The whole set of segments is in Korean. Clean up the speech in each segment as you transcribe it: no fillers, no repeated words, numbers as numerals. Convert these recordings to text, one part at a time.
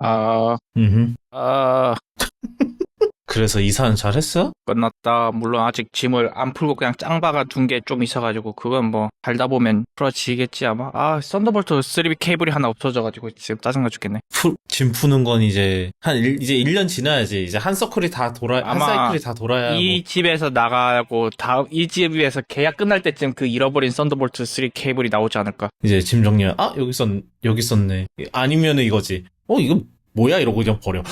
아, 음. 아, 그래서 이사는 잘했어? 끝났다. 물론 아직 짐을 안 풀고 그냥 짱 박아 둔 게 좀 있어가지고, 그건 뭐, 살다 보면 풀어지겠지, 아마. 아, 썬더볼트 3B 케이블이 하나 없어져가지고, 지금 짜증나 죽겠네. 짐 푸는 건 이제 1년 지나야지. 이제 한 아마, 사이클이 다 돌아야 뭐. 이 집에서 나가고, 이 집에서 계약 끝날 때쯤 그 잃어버린 썬더볼트 3 케이블이 나오지 않을까. 이제 짐 정리야. 아, 여기 있었네. 아니면은 이거지. 이거 뭐야? 이러고 그냥 버려.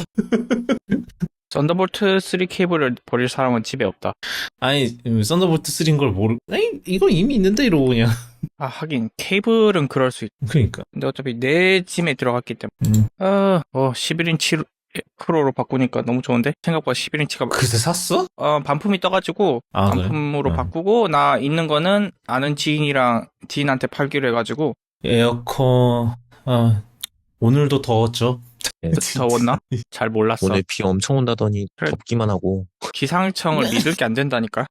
썬더볼트 3 케이블을 버릴 사람은 집에 없다. 아니, 썬더볼트 3인 걸 에이, 이거 이미 있는데? 이러고 그냥. 아, 하긴, 케이블은 그럴 수 있다. 그러니까. 근데 어차피 내 짐에 들어갔기 때문에. 11인치 프로로 바꾸니까 너무 좋은데? 생각보다 11인치가 그새 샀어? 반품이 떠가지고 아, 그래? 반품으로 바꾸고 나 있는 거는 아는 지인한테 팔기로 해가지고. 에어컨, 오늘도 더웠죠? 더웠나? 잘 몰랐어. 오늘 비 엄청 온다더니 그래. 덥기만 하고. 기상청을 믿을 게 안 된다니까.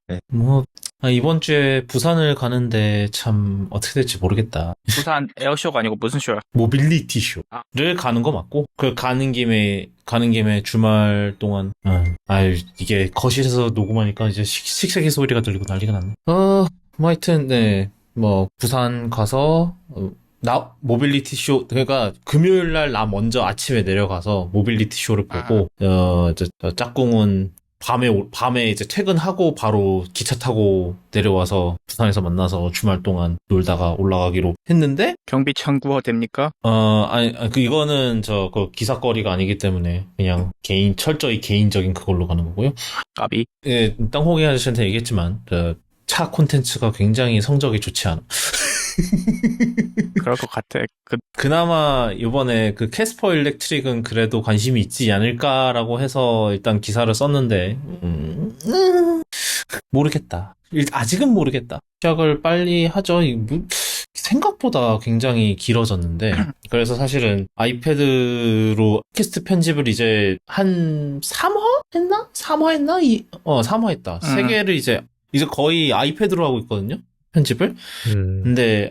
이번 주에 부산을 가는데 참 어떻게 될지 모르겠다. 부산 에어쇼가 아니고 무슨 쇼야? 모빌리티 쇼를 가는 거 맞고, 가는 김에 주말 동안, 이게 거실에서 녹음하니까 이제 식세기 소리가 들리고 난리가 났네. 뭐 하여튼, 네, 뭐, 부산 가서, 모빌리티 쇼, 그러니까 금요일 날 나 먼저 아침에 내려가서 모빌리티 쇼를 보고, 짝꿍은 밤에 이제 퇴근하고 바로 기차 타고 내려와서 부산에서 만나서 주말 동안 놀다가 올라가기로 했는데, 경비 청구가 됩니까? 이거는 그 기사거리가 아니기 때문에 그냥 철저히 개인적인 그걸로 가는 거고요. 까비. 예, 땅콩이 아저씨한테 얘기했지만, 차 콘텐츠가 굉장히 성적이 좋지 않아. 그럴 것 같아. 그나마 이번에 그 캐스퍼 일렉트릭은 그래도 관심이 있지 않을까라고 해서 일단 기사를 썼는데, 모르겠다. 아직은 모르겠다. 시작을 빨리 하죠. 생각보다 굉장히 길어졌는데, 그래서 사실은 아이패드로 팟캐스트 편집을 이제 한 3화 했나? 3화 했나? 3화 했다. 세 개를 이제 거의 아이패드로 하고 있거든요. 편집을. 근데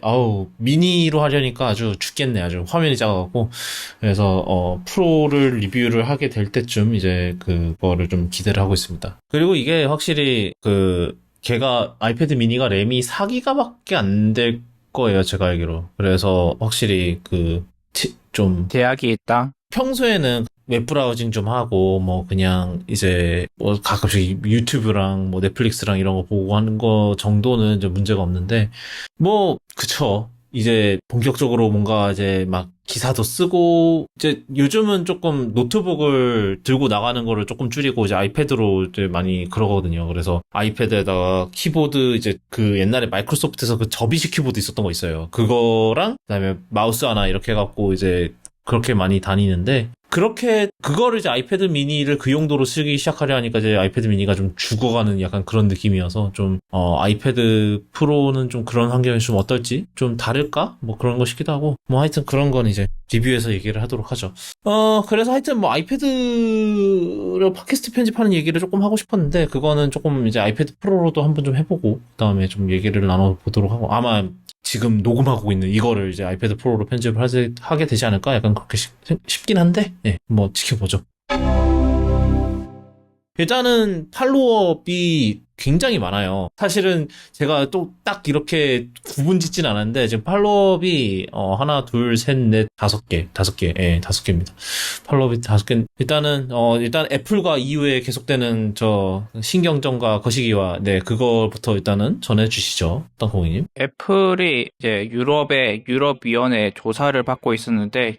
미니로 하려니까 아주 죽겠네. 아주 화면이 작아갖고. 그래서 프로를 리뷰를 하게 될 때쯤 이제 그거를 좀 기대를 하고 있습니다. 그리고 이게 확실히 걔가 아이패드 미니가 램이 4기가밖에 안 될 거예요, 제가 알기로. 그래서 확실히 좀 제약이 있다. 평소에는 웹브라우징 좀 하고, 뭐, 그냥, 이제, 뭐, 가끔씩 유튜브랑, 뭐, 넷플릭스랑 이런 거 보고 하는 거 정도는 이제 문제가 없는데, 뭐, 그쵸. 이제, 본격적으로 뭔가 이제 막 기사도 쓰고, 이제, 요즘은 조금 노트북을 들고 나가는 거를 조금 줄이고, 이제 아이패드로 이제 많이 그러거든요. 그래서 아이패드에다가 키보드, 이제 옛날에 마이크로소프트에서 접이식 키보드 있었던 거 있어요. 그거랑, 그다음에 마우스 하나 이렇게 해갖고, 이제, 그렇게 많이 다니는데, 그거를 이제 아이패드 미니를 그 용도로 쓰기 시작하려 하니까 이제 아이패드 미니가 좀 죽어가는 약간 그런 느낌이어서 좀, 아이패드 프로는 좀 그런 환경이 좀 어떨지? 좀 다를까? 뭐 그런 거 싶기도 하고. 뭐 하여튼 그런 건 이제 리뷰에서 얘기를 하도록 하죠. 그래서 하여튼 뭐 아이패드로 팟캐스트 편집하는 얘기를 조금 하고 싶었는데, 그거는 조금 이제 아이패드 프로로도 한번 좀 해보고, 그 다음에 좀 얘기를 나눠보도록 하고, 아마 지금 녹음하고 있는 이거를 이제 아이패드 프로로 편집을 하게 되지 않을까? 약간 그렇게 싶긴 한데, 네, 뭐 지켜보죠. 일단은 팔로워업이 굉장히 많아요. 사실은 제가 또 딱 이렇게 구분 짓진 않았는데, 지금 팔로워업이, 하나, 둘, 셋, 넷, 5개. 5개. 예, 5개입니다. 팔로워업이 5개. 일단 애플과 이후에 계속되는 신경전과 거시기와, 네, 그거부터 일단은 전해주시죠. 땅콩이님. 애플이 이제 유럽위원회 조사를 받고 있었는데,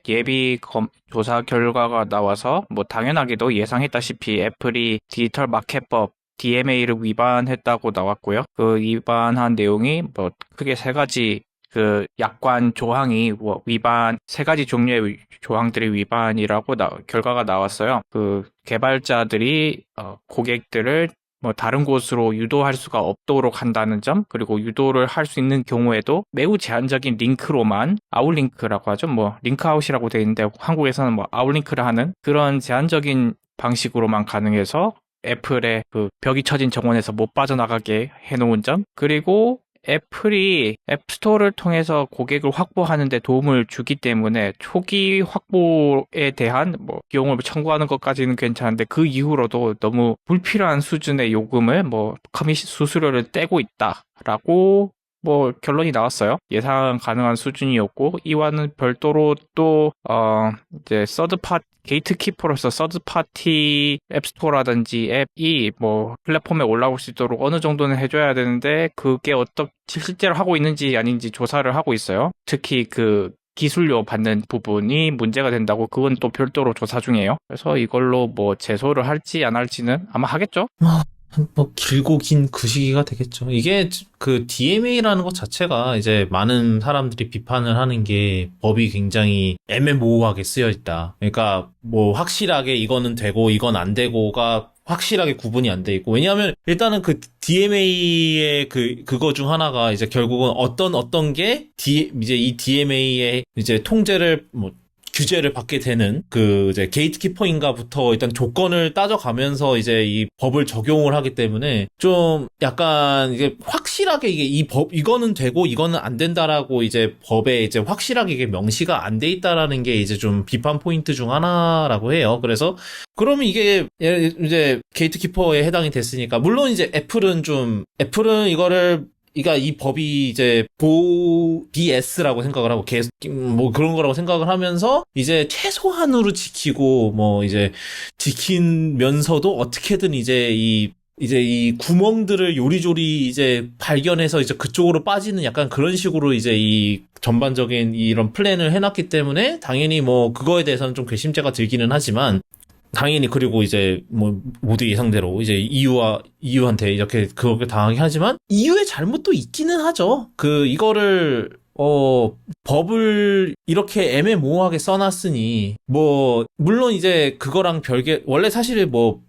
조사 결과가 나와서, 뭐, 당연하게도 예상했다시피 애플이 디지털 마켓법 DMA를 위반했다고 나왔고요. 그 위반한 내용이 뭐 크게 세 가지 약관 조항이 세 가지 종류의 조항들이 위반이라고 결과가 나왔어요. 개발자들이 고객들을 뭐 다른 곳으로 유도할 수가 없도록 한다는 점, 그리고 유도를 할 수 있는 경우에도 매우 제한적인 링크로만, 아웃링크라고 하죠. 뭐 링크아웃이라고 되어 있는데 한국에서는 뭐 아웃링크를 하는 그런 제한적인 방식으로만 가능해서 애플의 벽이 쳐진 정원에서 못 빠져나가게 해놓은 점, 그리고 애플이 앱스토어를 통해서 고객을 확보하는 데 도움을 주기 때문에 초기 확보에 대한 뭐 비용을 청구하는 것까지는 괜찮은데 그 이후로도 너무 불필요한 수준의 요금을 뭐 커미션 수수료를 떼고 있다라고 뭐 결론이 나왔어요. 예상 가능한 수준이었고 이와는 별도로 또 이제 게이트키퍼로서 서드파티 앱스토어라든지 앱이 뭐 플랫폼에 올라올 수 있도록 어느 정도는 해줘야 되는데 그게 어떻게 실제로 하고 있는지 아닌지 조사를 하고 있어요. 특히 그 기술료 받는 부분이 문제가 된다고 그건 또 별도로 조사 중이에요. 그래서 이걸로 뭐 제소를 할지 안 할지는 아마 하겠죠? 뭐 길고 긴 그 시기가 되겠죠. 이게 그 DMA라는 것 자체가 이제 많은 사람들이 비판을 하는 게 법이 굉장히 애매모호하게 쓰여 있다. 그러니까 뭐 확실하게 이거는 되고 이건 안 되고가 확실하게 구분이 안 돼 있고. 왜냐하면 일단은 그 DMA의 그거 중 하나가 이제 결국은 어떤 게 이제 이 DMA의 이제 통제를 뭐 규제를 받게 되는 그 이제 게이트키퍼인가부터 일단 조건을 따져가면서 이제 이 법을 적용을 하기 때문에 좀 약간 이게 확실하게 이게 이거는 되고 이거는 안 된다라고 이제 법에 이제 확실하게 이게 명시가 안 돼 있다라는 게 이제 좀 비판 포인트 중 하나라고 해요. 그래서 그러면 이게 이제 게이트키퍼에 해당이 됐으니까 물론 이제 애플은 이거를 그러니까 이 법이 이제 BS라고 생각을 하고 계속 뭐 그런 거라고 생각을 하면서 이제 최소한으로 지키고 뭐 이제 지키면서도 어떻게든 이제 이 구멍들을 요리조리 이제 발견해서 이제 그쪽으로 빠지는 약간 그런 식으로 이제 이 전반적인 이런 플랜을 해놨기 때문에 당연히 뭐 그거에 대해서는 좀 괘씸죄가 들기는 하지만 당연히 그리고 이제 뭐 모두 예상대로 이제 EU한테 이렇게 그렇게 당하게 하지만 EU의 잘못도 있기는 하죠. 이거를 법을 이렇게 애매모호하게 써놨으니 뭐 물론 이제 그거랑 별개 원래 사실 뭐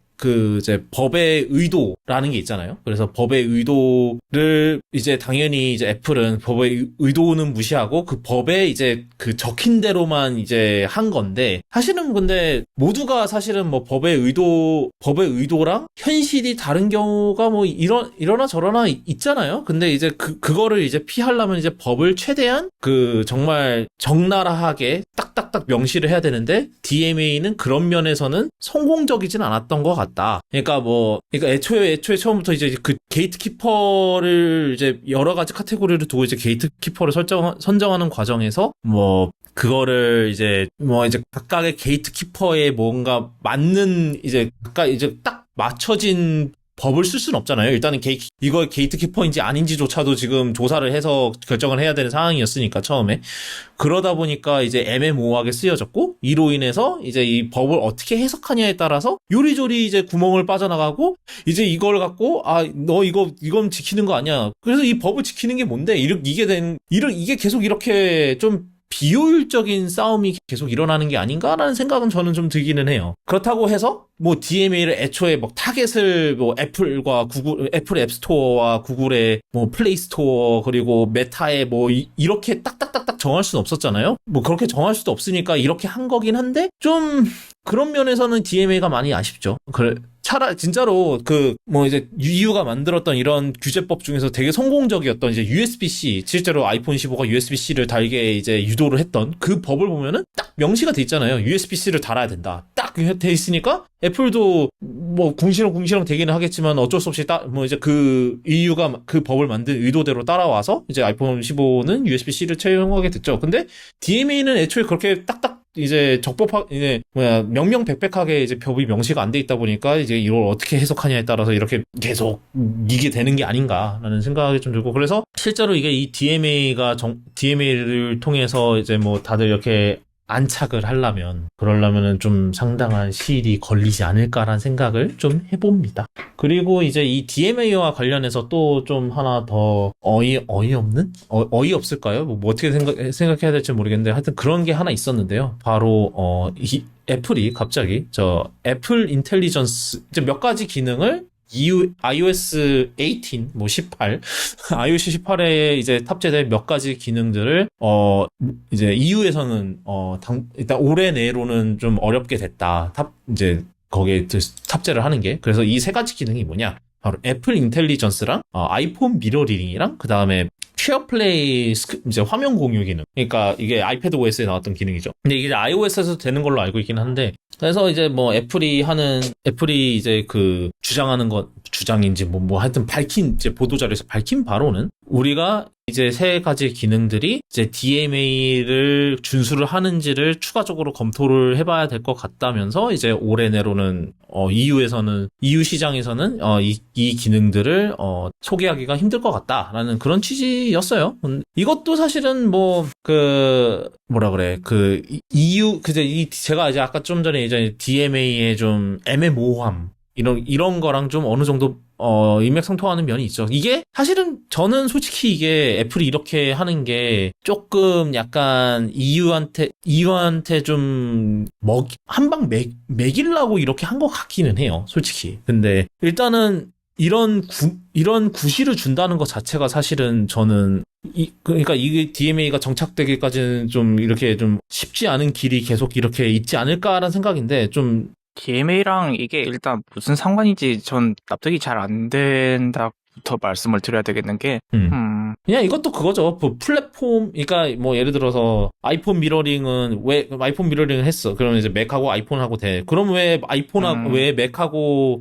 이제 법의 의도라는 게 있잖아요. 그래서 법의 의도를 이제 당연히 이제 애플은 법의 의도는 무시하고 그 법에 이제 그 적힌 대로만 이제 한 건데 사실은 근데 모두가 사실은 뭐 법의 의도랑 현실이 다른 경우가 뭐 이러나 저러나 있잖아요. 근데 이제 그거를 이제 피하려면 이제 법을 최대한 정말 적나라하게 딱딱딱 명시를 해야 되는데 DMA는 그런 면에서는 성공적이진 않았던 것 같다. 그러니까 애초에 처음부터 이제 그 게이트키퍼를 이제 여러 가지 카테고리를 두고 이제 게이트키퍼를 선정하는 과정에서 뭐 그거를 이제 각각의 게이트키퍼에 뭔가 맞는 이제 각각 이제 딱 맞춰진 법을 쓸 수는 없잖아요. 일단은 이거 게이트키퍼인지 아닌지조차도 지금 조사를 해서 결정을 해야 되는 상황이었으니까 처음에. 그러다 보니까 이제 애매모호하게 쓰여졌고 이로 인해서 이제 이 법을 어떻게 해석하냐에 따라서 요리조리 이제 구멍을 빠져나가고 이제 이걸 갖고 너 이건 지키는 거 아니야. 그래서 이 법을 지키는 게 뭔데? 이게 계속 이렇게 좀 비효율적인 싸움이 계속 일어나는 게 아닌가라는 생각은 저는 좀 들기는 해요. 그렇다고 해서 뭐 DMA를 애초에 뭐 타겟을 뭐 애플 앱스토어와 구글의 뭐 플레이스토어 그리고 메타의 뭐 이렇게 딱딱딱딱 정할 수는 없었잖아요. 뭐 그렇게 정할 수도 없으니까 이렇게 한 거긴 한데 좀 그런 면에서는 DMA가 많이 아쉽죠. 그래. 차라리 진짜로 이제 EU가 만들었던 이런 규제법 중에서 되게 성공적이었던 이제 USB-C 실제로 아이폰 15가 USB-C를 달게 이제 유도를 했던 그 법을 보면은 딱 명시가 돼 있잖아요. USB-C를 달아야 된다. 딱 돼 있으니까 애플도 뭐 궁시렁 되기는 하겠지만 어쩔 수 없이 이제 EU가 그 법을 만든 의도대로 따라와서 이제 아이폰 15는 USB-C를 채용하게 됐죠. 근데 DMA는 애초에 그렇게 딱딱 이제 명명백백하게 이제 법이 명시가 안 돼 있다 보니까 이제 이걸 어떻게 해석하냐에 따라서 이렇게 계속 이게 되는 게 아닌가라는 생각이 좀 들고 그래서 실제로 이게 이 DMA를 통해서 이제 뭐 다들 이렇게 안착을 그러려면은 좀 상당한 시일이 걸리지 않을까라는 생각을 좀 해봅니다. 그리고 이제 이 DMA와 관련해서 또 좀 하나 더 어이없을까요? 뭐 어떻게 생각해야 될지 모르겠는데 하여튼 그런 게 하나 있었는데요. 바로 애플이 갑자기 애플 인텔리전스 이제 몇 가지 기능을 iOS 18, 뭐 18, iOS 18에 이제 탑재된 몇 가지 기능들을, 이제 EU에서는, 일단 올해 내로는 좀 어렵게 됐다. 이제 거기에 탑재를 하는 게. 그래서 이 세 가지 기능이 뭐냐? 바로 애플 인텔리전스랑, 아이폰 미러링이랑, 그 다음에 쉐어 플레이 이제 화면 공유 기능. 그러니까 이게 아이패드 OS에 나왔던 기능이죠. 근데 이게 iOS에서 되는 걸로 알고 있긴 한데, 그래서 이제 뭐 애플이 이제 그 주장인지 뭐 하여튼 이제 보도자료에서 밝힌 바로는 우리가 이제 세 가지 기능들이 이제 DMA를 준수를 하는지를 추가적으로 검토를 해봐야 될 것 같다면서 이제 올해 내로는 EU 시장에서는 이 기능들을 소개하기가 힘들 것 같다라는 그런 취지였어요. 이것도 사실은 제가 이제 아까 좀 전에 이제 DMA의 좀 애매모호함 이런 거랑 좀 어느 정도 일맥상통하는 면이 있죠. 이게 사실은 저는 솔직히 이게 애플이 이렇게 하는 게 조금 약간 EU한테 좀 한 방 먹이려고 이렇게 한 것 같기는 해요. 솔직히. 근데 일단은 이런 구실을 준다는 것 자체가 사실은 저는 그러니까 이게 DMA가 정착되기까지는 좀 이렇게 좀 쉽지 않은 길이 계속 이렇게 있지 않을까라는 생각인데 좀 DMA랑 이게 일단 무슨 상관인지 전 납득이 잘 안 된다부터 말씀을 드려야 되겠는 게, 그냥 이것도 그거죠. 플랫폼, 그러니까 뭐 예를 들어서 아이폰 미러링은 왜 아이폰 미러링을 했어? 그러면 이제 맥하고 아이폰하고 돼. 그럼 왜 왜 맥하고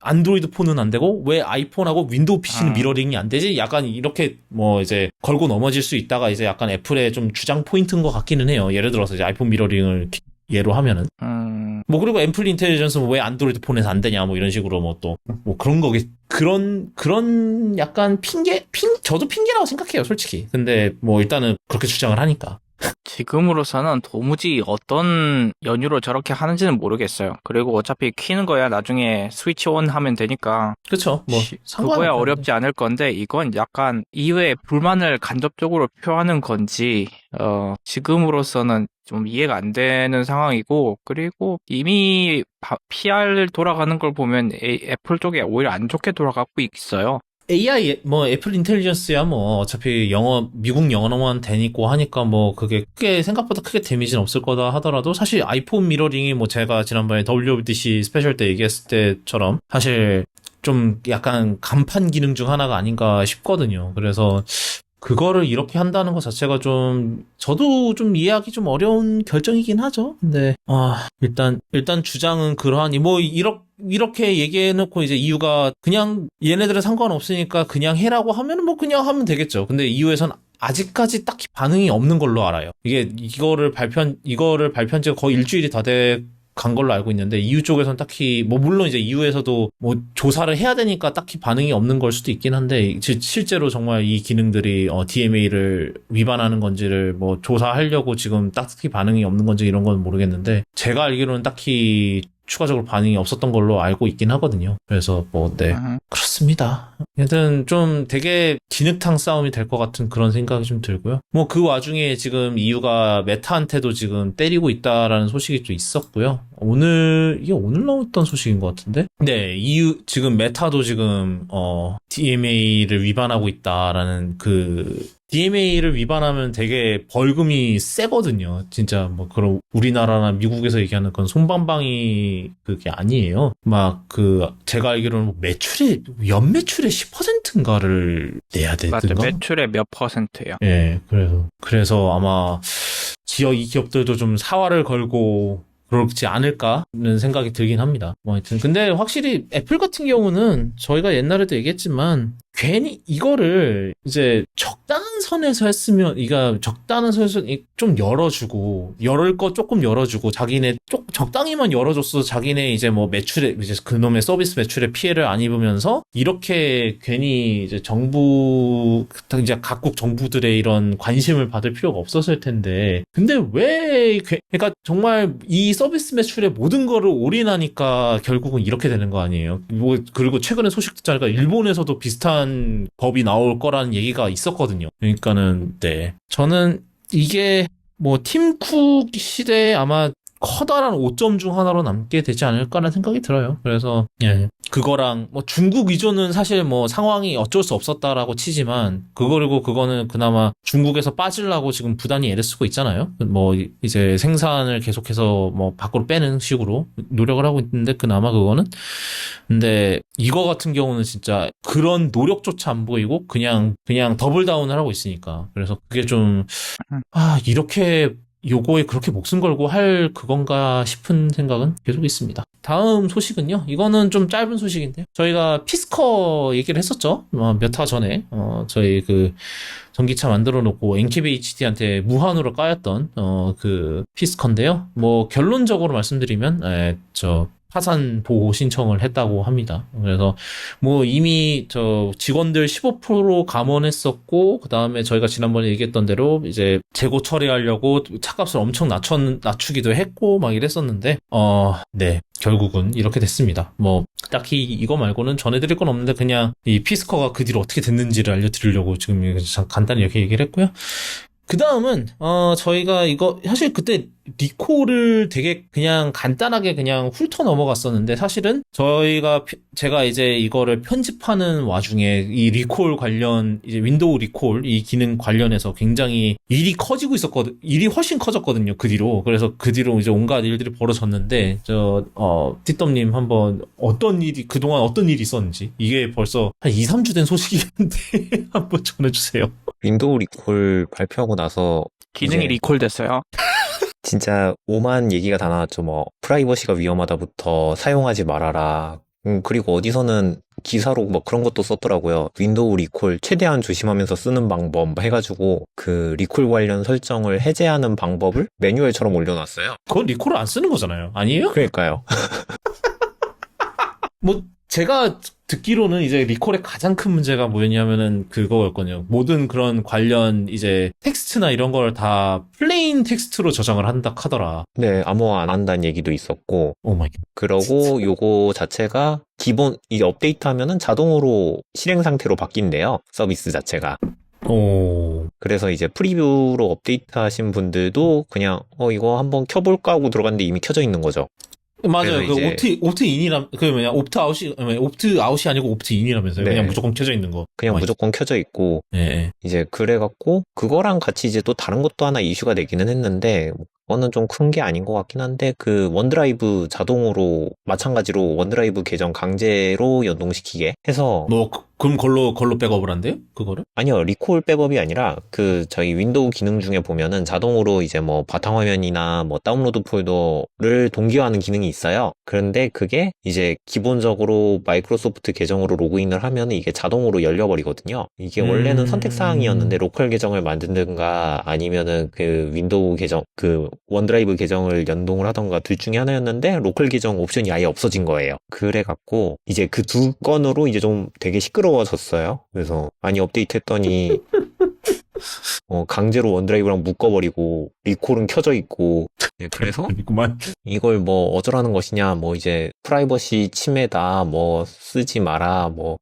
안드로이드 폰은 안 되고 왜 아이폰하고 윈도우 PC는 미러링이 안 되지? 약간 이렇게 뭐 이제 걸고 넘어질 수 있다가 이제 약간 애플의 좀 주장 포인트인 것 같기는 해요. 예를 들어서 이제 아이폰 미러링을 예로 하면은. 뭐 그리고 애플 인텔리전스는 왜 안드로이드 폰에서 안 되냐 뭐 이런 식으로 뭐 그런 그런 약간 저도 핑계라고 생각해요, 솔직히. 근데 뭐 일단은 그렇게 주장을 하니까. 지금으로서는 도무지 어떤 연유로 저렇게 하는지는 모르겠어요. 그리고 어차피 키는 거야 나중에 스위치 온 하면 되니까. 그쵸. 뭐 그거야 어렵지 않을 건데 이건 약간 이외에 불만을 간접적으로 표하는 건지 지금으로서는 좀 이해가 안 되는 상황이고, 그리고 이미 PR 돌아가는 걸 보면 애플 쪽에 오히려 안 좋게 돌아가고 있어요. AI, 뭐, 애플 인텔리전스야, 뭐, 어차피 미국 영어로만 되니까 하니까, 뭐, 그게 생각보다 크게 데미지는 없을 거다 하더라도, 사실 아이폰 미러링이 뭐, 제가 지난번에 WWDC 스페셜 때 얘기했을 때처럼, 사실 좀 약간 간판 기능 중 하나가 아닌가 싶거든요. 그래서, 그거를 이렇게 한다는 것 자체가 저도 좀 이해하기 좀 어려운 결정이긴 하죠. 근데, 일단 주장은 그러하니, 뭐, 이렇게 얘기해놓고 이제 EU가 그냥 얘네들은 상관없으니까 그냥 해라고 하면 뭐 그냥 하면 되겠죠. 근데 EU에선 아직까지 딱히 반응이 없는 걸로 알아요. 이거를 발표한 지가 거의 일주일이 다 간 걸로 알고 있는데 EU 쪽에서는 딱히 뭐 물론 이제 EU에서도 뭐 조사를 해야 되니까 딱히 반응이 없는 걸 수도 있긴 한데 실제로 정말 이 기능들이 DMA를 위반하는 건지를 뭐 조사하려고 지금 딱히 반응이 없는 건지 이런 건 모르겠는데 제가 알기로는 딱히 추가적으로 반응이 없었던 걸로 알고 있긴 하거든요. 그래서 그렇습니다. 하여튼 좀 되게 진흙탕 싸움이 될 것 같은 그런 생각이 좀 들고요. 뭐 그 와중에 지금 EU가 메타한테도 지금 때리고 있다라는 소식이 좀 있었고요. 이게 오늘 나왔던 소식인 것 같은데? 네, EU 지금 메타도 지금 DMA를 위반하고 있다라는 DMA를 위반하면 되게 벌금이 세거든요. 진짜 뭐 그런 우리나라나 미국에서 얘기하는 그런 솜방망이 그게 아니에요. 제가 알기로는 연매출의 10%인가를 내야 되던가? 맞죠. 매출의 몇 %예요. 예, 그래서 아마 이 기업들도 좀 사활을 걸고 그렇지 않을까라는 생각이 들긴 합니다. 뭐 하여튼 근데 확실히 애플 같은 경우는 저희가 옛날에도 얘기했지만 괜히 이거를 이제 적당한 선에서 했으면 적당한 선에서 좀 열어주고 열을 거 조금 열어주고 자기네 적당히만 열어줬어 자기네 이제 뭐 매출에 이제 그놈의 서비스 매출에 피해를 안 입으면서 이렇게 괜히 이제 이제 각국 정부들의 이런 관심을 받을 필요가 없었을 텐데 근데 그러니까 정말 이 서비스 매출의 모든 거를 올인하니까 결국은 이렇게 되는 거 아니에요. 그리고 최근에 소식 듣자니까 일본에서도 비슷한 법이 나올 거라는 얘기가 있었거든요. 그러니까는 네. 저는 이게 뭐 팀 쿡 시대에 아마 커다란 오점 중 하나로 남게 되지 않을까라는 생각이 들어요. 그래서 예. 그거랑 뭐 중국 위조는 사실 뭐 상황이 어쩔 수 없었다라고 치지만 그리고 그거는 그나마 중국에서 빠지려고 지금 부단히 애를 쓰고 있잖아요. 뭐 이제 생산을 계속해서 뭐 밖으로 빼는 식으로 노력을 하고 있는데 그나마 그거는 근데 이거 같은 경우는 진짜 그런 노력조차 안 보이고 그냥 더블 다운을 하고 있으니까 그래서 그게 좀 이렇게 요거에 그렇게 목숨 걸고 할 그건가 싶은 생각은 계속 있습니다. 다음 소식은요. 이거는 좀 짧은 소식인데요. 저희가 피스커 얘기를 했었죠. 몇 화 전에 저희 그 전기차 만들어 놓고 NKBHD한테 무한으로 까였던 그 피스커인데요. 뭐 결론적으로 말씀드리면 저 파산 보호 신청을 했다고 합니다. 그래서 뭐 이미 저 직원들 15% 감원했었고 그 다음에 저희가 지난번에 얘기했던 대로 이제 재고 처리하려고 차값을 엄청 낮추기도 했고 막 이랬었는데 네 결국은 이렇게 됐습니다. 뭐 딱히 이거 말고는 전해드릴 건 없는데 그냥 이 피스커가 그 뒤로 어떻게 됐는지를 알려드리려고 지금 간단히 이렇게 얘기를 했고요. 그 다음은, 저희가 이거, 사실 그때 리콜을 되게 그냥 간단하게 그냥 훑어 넘어갔었는데, 사실은 제가 이제 이거를 편집하는 와중에 이 리콜 관련, 이제 윈도우 리콜, 이 기능 관련해서 굉장히 일이 일이 훨씬 커졌거든요, 그 뒤로. 그래서 그 뒤로 이제 온갖 일들이 벌어졌는데, 띠덤님 한번 그동안 어떤 일이 있었는지, 이게 벌써 한 2, 3주 된 소식인데, 한번 전해주세요. 윈도우 리콜 발표하고 나서 기능이 이제 리콜됐어요. 진짜 오만 얘기가 다 나왔죠. 뭐 프라이버시가 위험하다부터 사용하지 말아라. 그리고 어디서는 기사로 뭐 그런 것도 썼더라고요. 윈도우 리콜 최대한 조심하면서 쓰는 방법 해가지고 그 리콜 관련 설정을 해제하는 방법을 매뉴얼처럼 올려놨어요. 그건 리콜을 안 쓰는 거잖아요. 아니에요? 그러니까요. 뭐 제가 듣기로는 이제 리콜의 가장 큰 문제가 뭐였냐면은 그거였거든요. 모든 그런 관련 이제 텍스트나 이런 걸 다 플레인 텍스트로 저장을 한다 하더라. 네, 암호화 안 한다는 얘기도 있었고, 오 마이 갓. 그러고 요거 자체가 이게 업데이트 하면은 자동으로 실행 상태로 바뀐대요. 서비스 자체가. 오. 그래서 이제 프리뷰로 업데이트 하신 분들도 그냥 이거 한번 켜볼까 하고 들어갔는데 이미 켜져 있는 거죠. 맞아요. 그 그래서 옵트인이라 옵트아웃이 아니고 옵트인이라면서요. 네. 그냥 무조건 켜져 있는 거. 그냥 맞- 무조건 켜져 있고 예. 이제 그래갖고 그거랑 같이 이제 또 다른 것도 하나 이슈가 되기는 했는데 그거는 좀 큰 게 아닌 것 같긴 한데 그 원드라이브 자동으로 마찬가지로 원드라이브 계정 강제로 연동시키게 해서 뭐 그럼 걸로 백업을 한대요? 그거를? 아니요, 리콜 백업이 아니라 그 저희 윈도우 기능 중에 보면은 자동으로 이제 뭐 바탕화면이나 뭐 다운로드 폴더를 동기화하는 기능이 있어요. 그런데 그게 이제 기본적으로 마이크로소프트 계정으로 로그인을 하면은 이게 자동으로 열려버리거든요. 이게 원래는 선택사항이었는데 로컬 계정을 만든가 아니면은 그 윈도우 계정, 그 원드라이브 계정을 연동을 하던가 둘 중에 하나였는데 로컬 계정 옵션이 아예 없어진 거예요. 그래갖고 이제 그 두 건으로 이제 좀 되게 시끄러워졌어요. 그래서 많이 업데이트 했더니 강제로 원드라이브랑 묶어버리고 리콜은 켜져 있고 그래서 있구만. 이걸 뭐 어쩌라는 것이냐 뭐 이제 프라이버시 침해다 뭐 쓰지 마라 뭐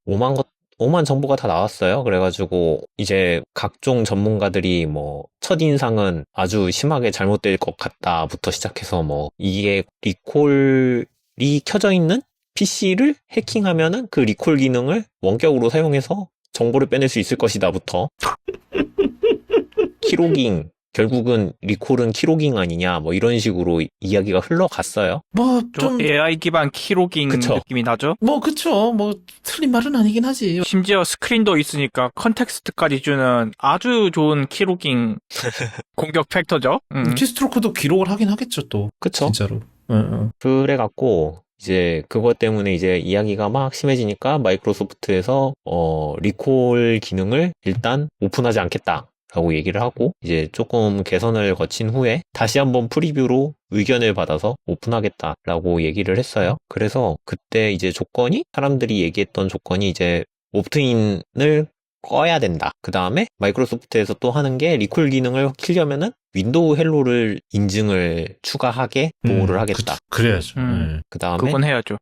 오만 정보가 다 나왔어요. 그래가지고 이제 각종 전문가들이 뭐 첫인상은 아주 심하게 잘못될 것 같다부터 시작해서 뭐 이게 리콜이 켜져 있는 PC를 해킹하면은 그 리콜 기능을 원격으로 사용해서 정보를 빼낼 수 있을 것이다부터 키로깅 결국은 리콜은 키로깅 아니냐 뭐 이런 식으로 이야기가 흘러갔어요. 뭐 좀 좀 AI 기반 키로깅 그쵸. 느낌이 나죠? 뭐 그쵸. 뭐 틀린 말은 아니긴 하지. 심지어 스크린도 있으니까 컨텍스트까지 주는 아주 좋은 키로깅 공격 팩터죠. 키스트로크도 기록을 하긴 하겠죠 또. 그쵸? 진짜로. 응. 그래갖고 이제 그것 때문에 이제 이야기가 막 심해지니까 마이크로소프트에서 리콜 기능을 일단 오픈하지 않겠다. 라고 얘기를 하고 이제 조금 개선을 거친 후에 다시 한번 프리뷰로 의견을 받아서 오픈하겠다라고 얘기를 했어요. 그래서 그때 이제 사람들이 얘기했던 조건이 이제 옵트인을 꺼야 된다. 그 다음에 마이크로소프트에서 또 하는 게 리콜 기능을 키려면은 윈도우 헬로를 인증을 추가하게 보호를 하겠다. 그래야죠. 그 다음에 그건 해야죠.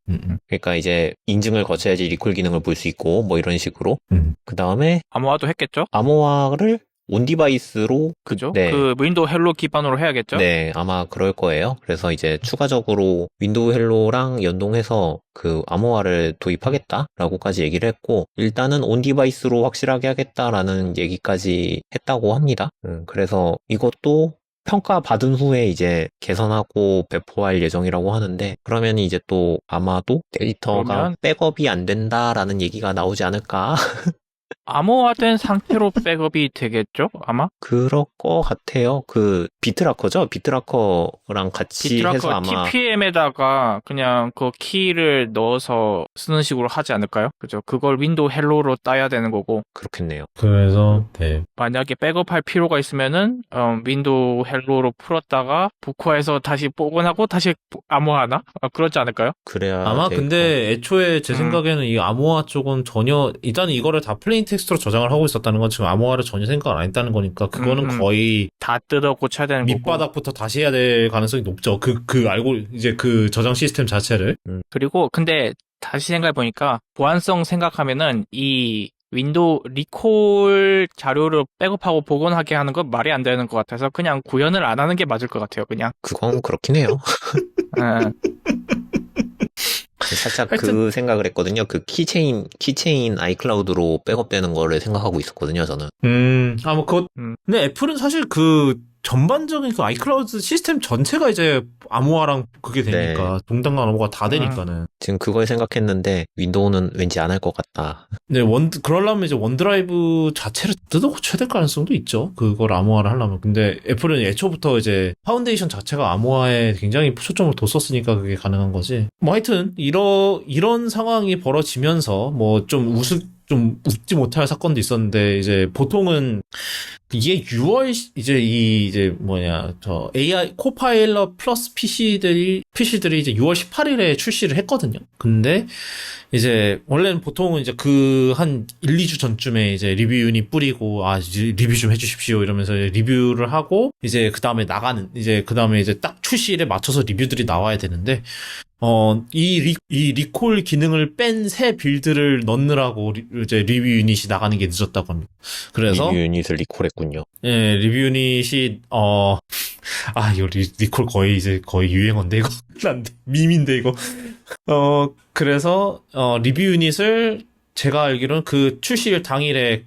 그러니까 이제 인증을 거쳐야지 리콜 기능을 볼 수 있고 뭐 이런 식으로. 그 다음에 암호화도 했겠죠? 암호화를 온 디바이스로 그죠? 네. 그 윈도우 헬로 기반으로 해야겠죠? 네, 아마 그럴 거예요. 그래서 이제 추가적으로 윈도우 헬로랑 연동해서 그 암호화를 도입하겠다라고까지 얘기를 했고, 일단은 온 디바이스로 확실하게 하겠다라는 얘기까지 했다고 합니다. 그래서 이것도 평가받은 후에 이제 개선하고 배포할 예정이라고 하는데, 그러면 이제 또 아마도 데이터가 그러면 백업이 안 된다라는 얘기가 나오지 않을까? 암호화된 상태로 백업이 되겠죠? 아마? 그럴 것 같아요. 그 비트라커죠? 비트라커랑 같이 해서 비트라커 아마 TPM에다가 그냥 그 키를 넣어서 쓰는 식으로 하지 않을까요? 그죠? 그걸 윈도우 헬로로 따야 되는 거고, 그렇겠네요. 그래서 네. 만약에 백업할 필요가 있으면은 윈도우 헬로로 풀었다가 북화해서 다시 복원하고 다시 암호화하나? 그렇지 않을까요? 그래야 아마 될 근데 애초에 제 음. 생각에는 이 암호화 쪽은 전혀 일단 이거를 다 플레인 텍스트로 저장을 하고 있었다는 건 지금 암호화를 전혀 생각을 안 했다는 거니까 그거는 거의 다 뜯어 고쳐야 되는 거고. 밑바닥부터 다시 해야 될 가능성이 높죠. 이제 그 저장 시스템 자체를. 그리고 근데 다시 생각해보니까 보안성 생각하면은 이 윈도우 리콜 자료를 백업하고 복원하게 하는 건 말이 안 되는 것 같아서 그냥 구현을 안 하는 게 맞을 것 같아요, 그냥. 그건 그렇긴 해요. 예. 살짝 하여튼- 그 생각을 했거든요. 그 키체인 아이클라우드로 백업되는 거를 생각하고 있었거든요, 저는. 뭐 그것, 근데 애플은 사실 그 전반적인 그 아이클라우드 시스템 전체가 이제 암호화랑 그게 되니까 동당과 암호가 다 되니까는. 지금 그걸 생각했는데 윈도우는 왠지 안 할 것 같다. 근데 그러려면 이제 원드라이브 자체를 뜯어 고쳐야 될 가능성도 있죠. 그걸 암호화를 하려면. 근데 애플은 애초부터 이제 파운데이션 자체가 암호화에 굉장히 초점을 뒀었으니까 그게 가능한 거지. 뭐 하여튼 이런 상황이 벌어지면서 뭐 좀 웃지 못할 사건도 있었는데 이제 보통은 이게 6월 이제 저 AI 코파일럿 플러스 PC들이 이제 6월 18일에 출시를 했거든요. 근데 이제 원래는 보통은 이제 그 한 1, 2주 전쯤에 이제 리뷰 유닛 뿌리고 이제 리뷰 좀 해주십시오 이러면서 리뷰를 하고 이제 그 다음에 이제 딱 출시일에 맞춰서 리뷰들이 나와야 되는데 이 리콜 기능을 뺀 새 빌드를 넣느라고 이제 리뷰 유닛이 나가는 게 늦었다고 합니다. 그래서 리뷰 유닛을 리콜했군요. 예, 리뷰 유닛이 이거 리콜 거의 유행어인데 이거 난 밈인데 이거. 그래서 리뷰 유닛을 제가 알기로는 그 출시일 당일에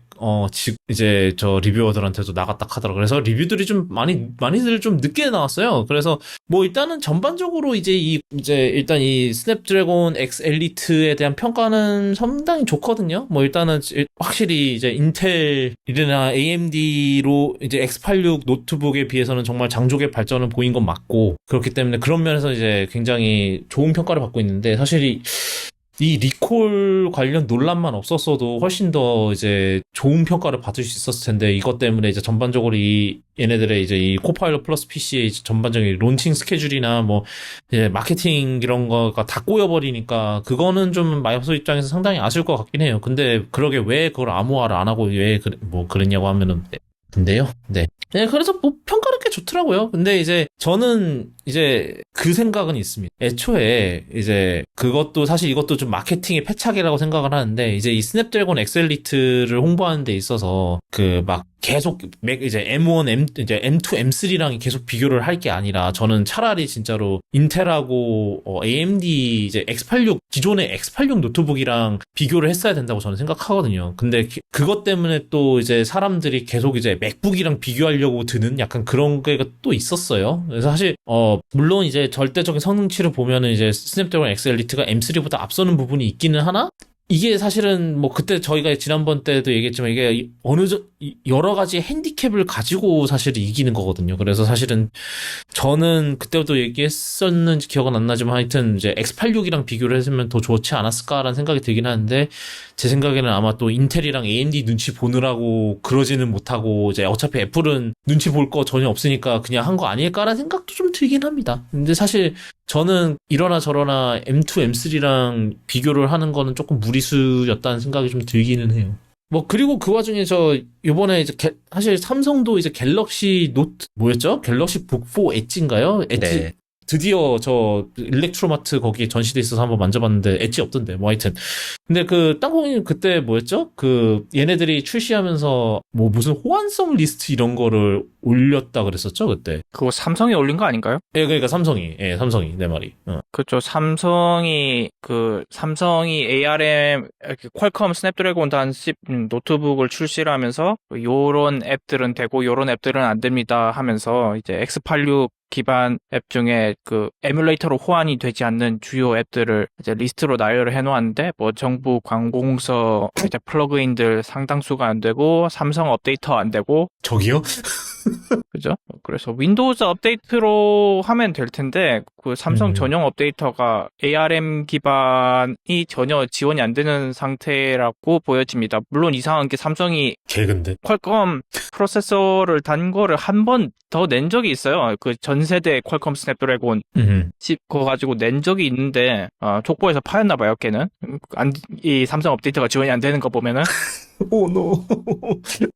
이제 저 리뷰어들한테도 나갔다 하더라고요. 그래서 리뷰들이 좀 많이들 좀 늦게 나왔어요. 그래서 뭐 일단은 전반적으로 일단 이 스냅드래곤 X 엘리트에 대한 평가는 상당히 좋거든요. 뭐 일단은 확실히 이제 인텔이나 AMD로 이제 X86 노트북에 비해서는 정말 장족의 발전을 보인 건 맞고, 그렇기 때문에 그런 면에서 이제 굉장히 좋은 평가를 받고 있는데, 사실 이 리콜 관련 논란만 없었어도 훨씬 더 이제 좋은 평가를 받을 수 있었을 텐데, 이것 때문에 이제 전반적으로 얘네들의 이제 이 코파일럿 플러스 PC의 전반적인 론칭 스케줄이나 뭐 이제 마케팅 이런 거가 다 꼬여버리니까 그거는 좀 마이크로소프트 입장에서 상당히 아쉬울 것 같긴 해요. 근데 그러게 왜 그걸 암호화를 안 하고 왜 그랬냐고 하면은 근데요. 네. 그래서 뭐 평가는 꽤 좋더라고요. 근데 이제 저는 이제 그 생각은 있습니다. 애초에 이제 이것도 좀 마케팅의 패착이라고 생각을 하는데, 이제 이 스냅드래곤 엑셀리트를 홍보하는 데 있어서 계속 이제 M1, 이제 M2, M3랑 계속 비교를 할 게 아니라, 저는 차라리 진짜로 인텔하고 AMD 이제 기존의 X86 노트북이랑 비교를 했어야 된다고 저는 생각하거든요. 근데 그것 때문에 또 이제 사람들이 계속 이제 맥북이랑 비교하려고 드는 약간 그런 게 또 있었어요. 그래서 사실 물론 이제 절대적인 성능치를 보면은 이제 스냅드래곤 X 엘리트가 M3보다 앞서는 부분이 있기는 하나, 이게 사실은 뭐 그때 저희가 지난번 때도 얘기했지만 이게 여러 가지 핸디캡을 가지고 사실 이기는 거거든요. 그래서 사실은 저는 그때부터 얘기했었는지 기억은 안 나지만 하여튼 이제 X86이랑 비교를 했으면 더 좋지 않았을까라는 생각이 들긴 하는데, 제 생각에는 아마 또 인텔이랑 AMD 눈치 보느라고 그러지는 못하고, 이제 어차피 애플은 눈치 볼 거 전혀 없으니까 그냥 한 거 아닐까라는 생각도 좀 들긴 합니다. 근데 사실 저는 이러나 저러나 M2, M3랑 비교를 하는 거는 조금 무리수였다는 생각이 좀 들기는 해요. 뭐 그리고 그 와중에 요번에 이제 사실 삼성도 이제 갤럭시 노트 뭐였죠? 갤럭시 북4 엣지인가요? 엣지. 네. 드디어 저 일렉트로마트 거기에 전시돼 있어서 한번 만져봤는데 엣지 없던데. 뭐 하여튼. 근데 그 땅콩님 그때 뭐였죠? 그 얘네들이 출시하면서 뭐 무슨 호환성 리스트 이런 거를 올렸다 그랬었죠, 그때. 그거 삼성이 올린 거 아닌가요? 예, 그러니까 삼성이. 예, 삼성이 내 말이. 그렇죠. 삼성이 ARM 퀄컴 스냅드래곤 단 10 노트북을 출시를 하면서 요런 앱들은 되고 요런 앱들은 안 됩니다 하면서 이제 X86 기반 앱 중에 그 에뮬레이터로 호환이 되지 않는 주요 앱들을 이제 리스트로 나열을 해놓았는데 뭐 정부 관공서 이제 플러그인들 상당수가 안 되고 삼성 업데이터 안 되고 저기요? 그죠? 그래서 윈도우즈 업데이트로 하면 될 텐데 그 삼성 전용 업데이터가 ARM 기반이 전혀 지원이 안 되는 상태라고 보여집니다. 물론 이상한 게 삼성이 개근데. 퀄컴 프로세서를 단 거를 한 번 더 낸 적이 있어요. 그 전 세대 퀄컴 스냅드래곤 10 그거 가지고 낸 적이 있는데 족보에서 파였나 봐요, 걔는. 이 삼성 업데이터가 지원이 안 되는 거 보면은. 오, 노.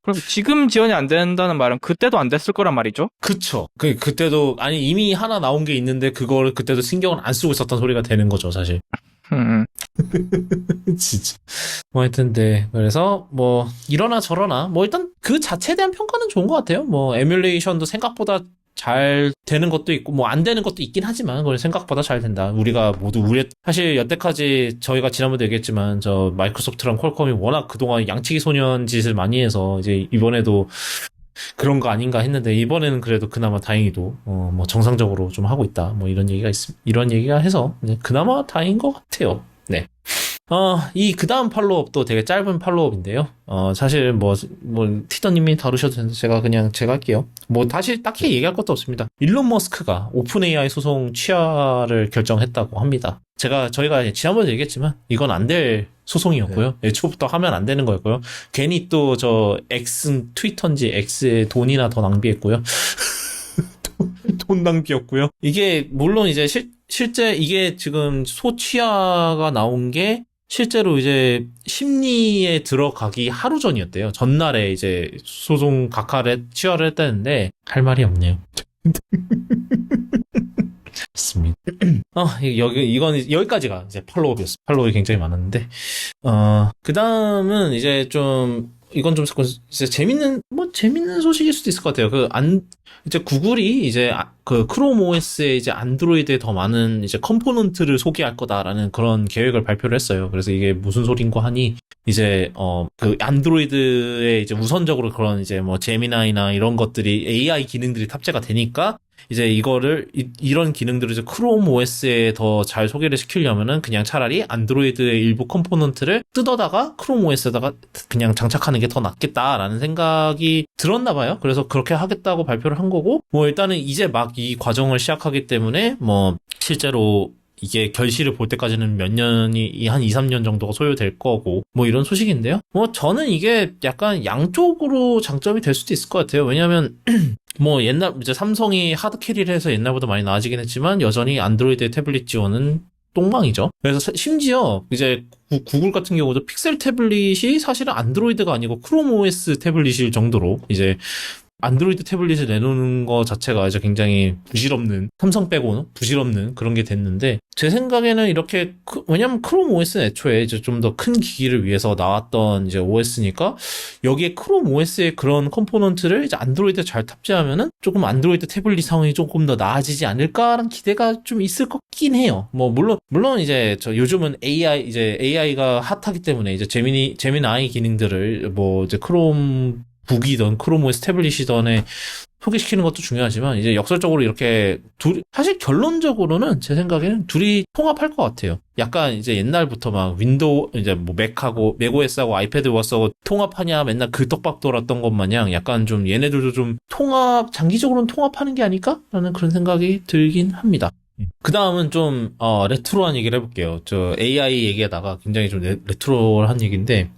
그럼 지금 지원이 안 된다는 말은 그때도 안 됐을 거란 말이죠? 그쵸. 그때도, 아니, 이미 하나 나온 게 있는데, 그거를 그때도 신경을 안 쓰고 있었던 소리가 되는 거죠, 사실. 진짜. 뭐 하여튼, 네. 그래서, 뭐, 이러나 저러나, 뭐, 일단 그 자체에 대한 평가는 좋은 것 같아요. 뭐, 에뮬레이션도 생각보다 잘 되는 것도 있고, 뭐, 안 되는 것도 있긴 하지만, 그걸 생각보다 잘 된다. 우리가 모두, 사실 여태까지 저희가 지난번에도 얘기했지만, 저, 마이크로소프트랑 퀄컴이 워낙 그동안 양치기 소년 짓을 많이 해서, 이제 이번에도 그런 거 아닌가 했는데, 이번에는 그래도 그나마 다행히도, 뭐, 정상적으로 좀 하고 있다. 뭐, 이런 얘기가 해서, 그나마 다행인 것 같아요. 네. 그 다음 팔로업도 되게 짧은 팔로업인데요. 사실 티더님이 다루셔도 되는데 제가 할게요. 뭐, 다시 딱히 얘기할 것도 없습니다. 일론 머스크가 오픈 AI 소송 취하를 결정했다고 합니다. 저희가 지난번에 얘기했지만, 이건 안 될 소송이었고요. 애초부터 하면 안 되는 거였고요. 괜히 또 트위터인지 X에 돈이나 더 낭비했고요. 돈 낭비였고요. 이게, 물론 이제 실제 이게 지금 소취하가 나온 게 실제로 이제 심리에 들어가기 하루 전이었대요. 전날에 이제 소송 각하를 취하를 했다는데 할 말이 없네요. 맞습니다. 이건 여기까지가 이제 팔로우였어. 팔로우가 굉장히 많았는데, 그 다음은 이제 이건 좀 이제 재밌는 소식일 수도 있을 것 같아요. 이제 구글이 이제 그 크롬 OS에 이제 안드로이드에 더 많은 이제 컴포넌트를 소개할 거다라는 그런 계획을 발표를 했어요. 그래서 이게 무슨 소린고 하니 이제 그 안드로이드에 이제 우선적으로 그런 이제 뭐 제미나이나 이런 것들이 AI 기능들이 탑재가 되니까 이제 이런 기능들을 이제 크롬 OS에 더 잘 소개를 시키려면은 그냥 차라리 안드로이드의 일부 컴포넌트를 뜯어다가 크롬 OS에다가 그냥 장착하는 게 더 낫겠다라는 생각이 들었나 봐요. 그래서 그렇게 하겠다고 발표를 한 거고, 뭐 일단은 이제 막 이 과정을 시작하기 때문에 뭐 실제로 이게 결실을 볼 때까지는 한 2, 3년 정도가 소요될 거고, 뭐 이런 소식인데요. 뭐 저는 이게 약간 양쪽으로 장점이 될 수도 있을 것 같아요. 왜냐하면 뭐 이제 삼성이 하드 캐리를 해서 옛날보다 많이 나아지긴 했지만 여전히 안드로이드 태블릿 지원은 똥망이죠. 그래서 심지어 이제 구글 같은 경우도 픽셀 태블릿이 사실은 안드로이드가 아니고 크롬 OS 태블릿일 정도로 이제 안드로이드 태블릿을 내놓는 거 자체가 이제 굉장히 삼성 빼고는 부질없는 그런 게 됐는데, 제 생각에는 이렇게, 왜냐면 크롬 OS는 애초에 이제 좀 더 큰 기기를 위해서 나왔던 이제 OS니까, 여기에 크롬 OS의 그런 컴포넌트를 이제 안드로이드에 잘 탑재하면은 조금 안드로이드 태블릿 상황이 조금 더 나아지지 않을까라는 기대가 좀 있을 것 같긴 해요. 뭐, 물론 이제 요즘은 AI가 핫하기 때문에 이제 제미나이 기능들을 뭐 이제 크롬 북이든 크롬 OS 태블릿이든에 소개시키는 것도 중요하지만, 이제 역설적으로 이렇게 사실 결론적으로는 제 생각에는 둘이 통합할 것 같아요. 약간 이제 옛날부터 막 윈도우, 이제 뭐 맥OS하고 아이패드 OS하고 통합하냐 맨날 그 떡밥 돌았던 것 마냥 약간 좀 얘네들도 좀 장기적으로는 통합하는 게 아닐까라는 그런 생각이 들긴 합니다. 그 다음은 좀, 레트로한 얘기를 해볼게요. AI 얘기하다가 굉장히 좀 레트로한 얘기인데,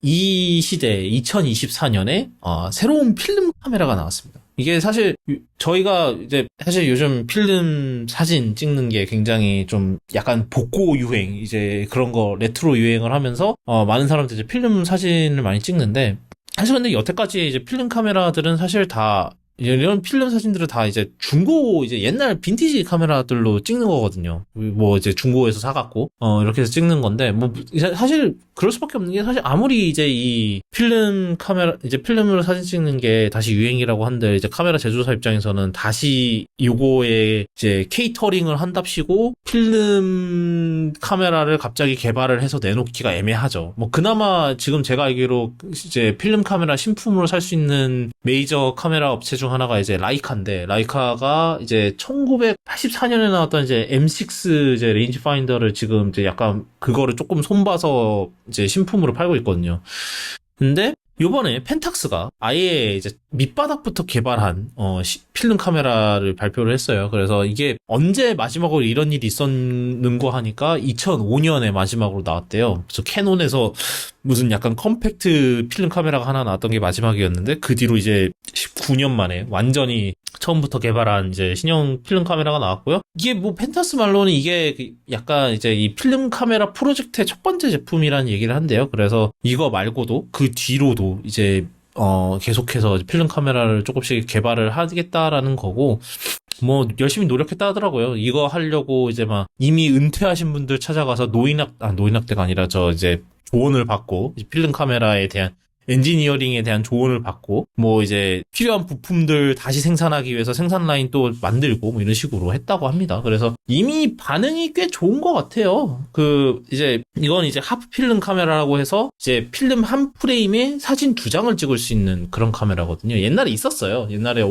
이 시대 2024년에 새로운 필름 카메라가 나왔습니다. 이게 사실 저희가 이제 사실 요즘 필름 사진 찍는 게 굉장히 좀 약간 복고 유행, 이제 그런 거 레트로 유행을 하면서 많은 사람들이 이제 필름 사진을 많이 찍는데, 사실 근데 여태까지 이제 필름 카메라들은 사실 다 이런 필름 사진들은 다 이제 중고, 이제 옛날 빈티지 카메라들로 찍는 거거든요. 뭐 이제 중고에서 사갖고, 이렇게 해서 찍는 건데, 뭐, 사실 그럴 수밖에 없는 게 사실 아무리 이제 이 필름 카메라, 이제 필름으로 사진 찍는 게 다시 유행이라고 한들, 이제 카메라 제조사 입장에서는 다시 요거에 이제 케이터링을 한답시고, 필름 카메라를 갑자기 개발을 해서 내놓기가 애매하죠. 뭐 그나마 지금 제가 알기로 이제 필름 카메라 신품으로 살 수 있는 메이저 카메라 업체 중 하나가 이제 라이카인데, 라이카가 이제 1984년에 나왔던 이제 M6 이제 레인지 파인더를 지금 이제 약간 그거를 조금 손봐서 이제 신품으로 팔고 있거든요. 근데 요번에 펜탁스가 아예 이제 밑바닥부터 개발한 필름 카메라를 발표를 했어요. 그래서 이게 언제 마지막으로 이런 일이 있었는고 하니까 2005년에 마지막으로 나왔대요. 그래서 캐논에서 무슨 약간 컴팩트 필름 카메라가 하나 나왔던 게 마지막이었는데, 그 뒤로 이제 19년 만에 완전히 처음부터 개발한 이제 신형 필름 카메라가 나왔고요. 이게 뭐 펜타스 말로는 이게 약간 이제 이 필름 카메라 프로젝트의 첫 번째 제품이라는 얘기를 한대요. 그래서 이거 말고도 그 뒤로도 이제 계속해서 필름 카메라를 조금씩 개발을 하겠다라는 거고, 뭐 열심히 노력했다 하더라고요. 이거 하려고 이제 막 이미 은퇴하신 분들 찾아가서 노인학대가 아니라 저 이제 조언을 받고, 필름 카메라에 대한 엔지니어링에 대한 조언을 받고, 뭐 이제 필요한 부품들 다시 생산하기 위해서 생산 라인 또 만들고 뭐 이런 식으로 했다고 합니다. 그래서 이미 반응이 꽤 좋은 것 같아요. 이제 이건 이제 하프 필름 카메라라고 해서 이제 필름 한 프레임에 사진 2장을 찍을 수 있는 그런 카메라거든요. 옛날에 있었어요. 옛날에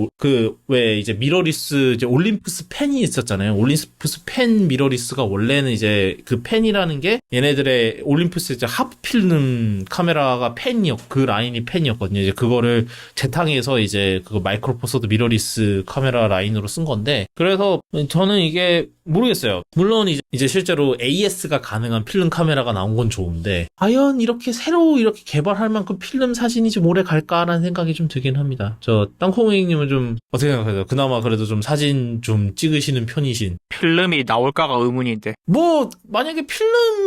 왜 이제 미러리스, 이제 올림푸스 펜이 있었잖아요. 올림푸스 펜 미러리스가 원래는 이제 그 펜이라는 게 얘네들의 올림푸스 이제 하프 필름 카메라가 펜이었고, 라인이 펜이었거든요. 이제 그거를 재탕해서 이제 그거 마이크로 포 서드 미러리스 카메라 라인으로 쓴 건데, 그래서 저는 이게 모르겠어요. 물론 이제 실제로 AS가 가능한 필름 카메라가 나온 건 좋은데, 과연 이렇게 새로 이렇게 개발할 만큼 필름 사진이 좀 오래 갈까라는 생각이 좀 들긴 합니다. 저 땅콩이님은 좀 어떻게 생각하세요? 그나마 그래도 좀 사진 좀 찍으시는 편이신. 필름이 나올까가 의문인데. 뭐 만약에 필름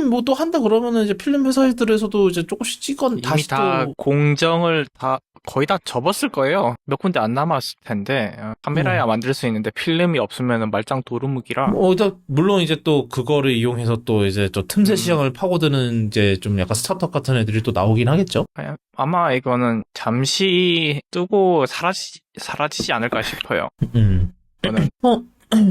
뭐 또 한다 그러면은 이제 필름 회사들에서도 이제 조금씩 찍건 이미 다시 다 또 공정을 다 거의 다 접었을 거예요. 몇 군데 안 남았을 텐데 카메라야 만들 수 있는데 필름이 없으면 말짱 도루묵이라. 물론 이제 또 그거를 이용해서 또 이제 또 틈새 시장을 파고드는 이제 좀 약간 스타트업 같은 애들이 또 나오긴 하겠죠. 아마 이거는 잠시 뜨고 사라지지 않을까 싶어요. 저는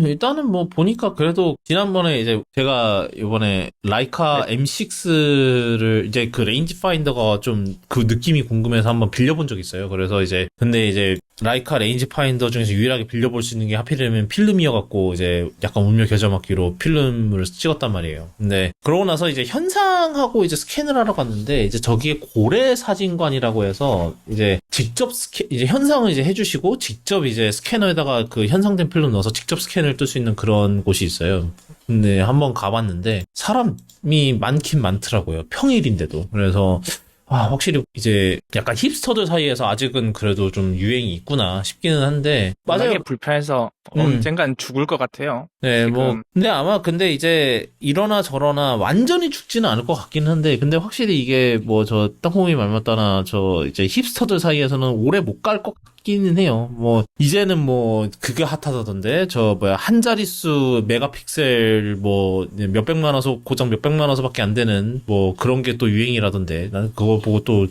일단은 뭐 보니까 그래도 지난번에 이제 제가 이번에 라이카 M6를 이제 그 레인지 파인더가 좀 그 느낌이 궁금해서 한번 빌려본 적이 있어요. 그래서 근데 이제 라이카 레인지 파인더 중에서 유일하게 빌려볼 수 있는 게 하필이면 필름이어갖고 이제 약간 운명 겨자먹기로 필름을 찍었단 말이에요. 근데 그러고 나서 이제 현상하고 이제 스캔을 하러 갔는데, 이제 저기에 고래 사진관이라고 해서 이제 직접 이제 현상을 이제 해주시고 직접 이제 스캐너에다가 그 현상된 필름 넣어서 직접 스캔을 뜰 수 있는 그런 곳이 있어요. 근데 한번 가봤는데 사람이 많긴 많더라고요. 평일인데도. 그래서 확실히 이제 약간 힙스터들 사이에서 아직은 그래도 좀 유행이 있구나 싶기는 한데, 맞아요. 불편해서 언젠간 죽을 것 같아요. 네, 지금. 뭐 근데 이제 이러나 저러나 완전히 죽지는 않을 것 같긴 한데, 근데 확실히 이게 뭐 저 땅콩이 말 맞다나 저 이제 힙스터들 사이에서는 오래 못 갈 것 같기는 해요. 뭐 이제는 뭐 그게 핫하다던데, 저 한 자릿수 메가픽셀 뭐 몇백만 화소, 고작 몇백만 화소밖에 안 되는 뭐 그런 게 또 유행이라던데, 나는 그거 보고 또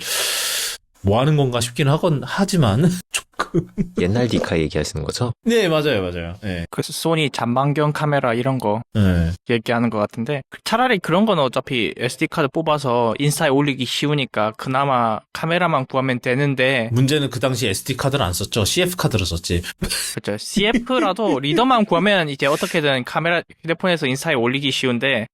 뭐 하는 건가 싶긴 하지만 조금 옛날 디카 얘기하시는 거죠? 네, 맞아요. 네. 그래서 소니 잔망경 카메라 이런 거 네. 얘기하는 것 같은데, 차라리 그런 건 어차피 SD카드 뽑아서 인스타에 올리기 쉬우니까 그나마 카메라만 구하면 되는데, 문제는 그 당시 SD 카드를 안 썼죠. CF 카드를 썼지. 그렇죠. CF라도 리더만 구하면 이제 어떻게든 휴대폰에서 인스타에 올리기 쉬운데,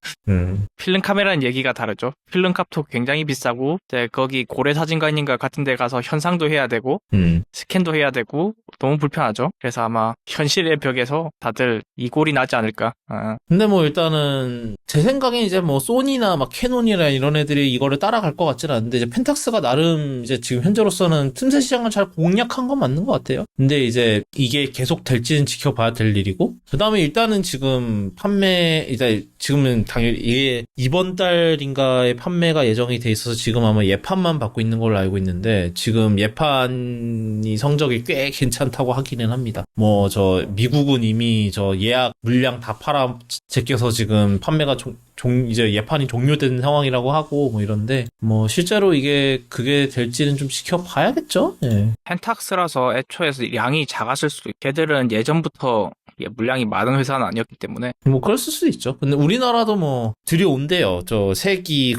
필름 카메라는 얘기가 다르죠. 필름 값도 굉장히 비싸고, 이제 거기 고래 사진관인가 같은 데 가서 현상도 해야 되고, 스캔도 해야 되고, 너무 불편하죠. 그래서 아마 현실의 벽에서 다들 이골이 나지 않을까. 근데 뭐 일단은 제 생각엔 이제 뭐 소니나 막 캐논이나 이런 애들이 이거를 따라갈 것 같지는 않은데, 이제 펜탁스가 나름 이제 지금 현재로서는 틈새 시장을 잘 공략한 건 맞는 것 같아요. 근데 이제 이게 계속 될지는 지켜봐야 될 일이고, 그 다음에 일단은 지금 지금은 당연히 이게 이번 달인가에 판매가 예정이 돼 있어서 지금 아마 예판만 받고 있는 걸로 알고 있는데, 지금 예판이 성적이 성적이 꽤 괜찮다고 하기는 합니다. 뭐 저 미국은 이미 저 예약 물량 다 팔아 제껴서 지금 판매가 이제 예판이 종료된 상황이라고 하고 뭐 이런데 뭐 실제로 그게 될지는 좀 지켜봐야겠죠. 예. 펜탁스라서 애초에서 양이 작았을 수도 있고 걔들은 예전부터 물량이 많은 회사는 아니었기 때문에 뭐 그럴 수도 있죠. 근데 우리나라도 뭐 들여온대요. 저 세기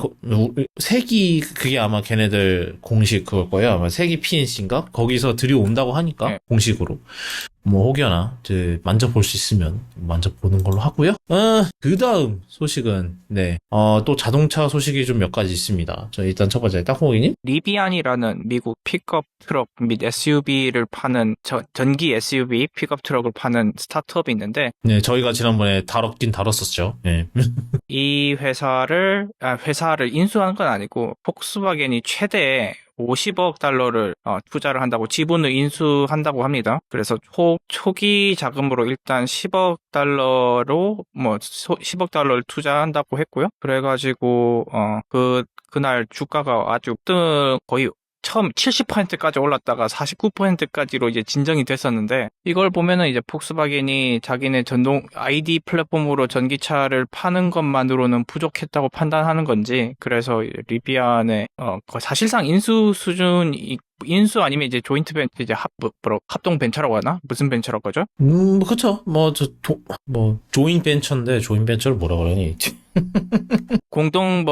그게 아마 걔네들 공식 그걸 거예요. 아마 세기 PNC인가? 거기서 들여온다고 하니까 네. 공식으로. 뭐 혹여나 이제 만져볼 수 있으면 만져보는 걸로 하고요. 그 다음 소식은 또 자동차 소식이 좀 몇 가지 있습니다. 저 일단 첫 번째 땅콩이님. 리비안이라는 미국 픽업 트럭 및 SUV를 파는 전기 SUV 픽업 트럭을 파는 스타트업이 있는데 네, 저희가 지난번에 다뤘었죠. 네. 이 회사를 인수한 건 아니고 폭스바겐이 최대 50억 달러를 투자를 한다고 지분을 인수한다고 합니다. 그래서 초기 자금으로 일단 10억 달러로 10억 달러를 투자한다고 했고요. 그래가지고 그날 주가가 아주 거의 처음 70%까지 올랐다가 49%까지로 이제 진정이 됐었는데 이걸 보면은 이제 폭스바겐이 자기네 전동 ID 플랫폼으로 전기차를 파는 것만으로는 부족했다고 판단하는 건지 그래서 리비안의 사실상 인수 인수 아니면 이제 조인트 벤처 이제 합동 벤처라고 하나? 무슨 벤처라고 하죠? 그쵸. 조인 벤처인데 조인 벤처를 뭐라 그러니? 공동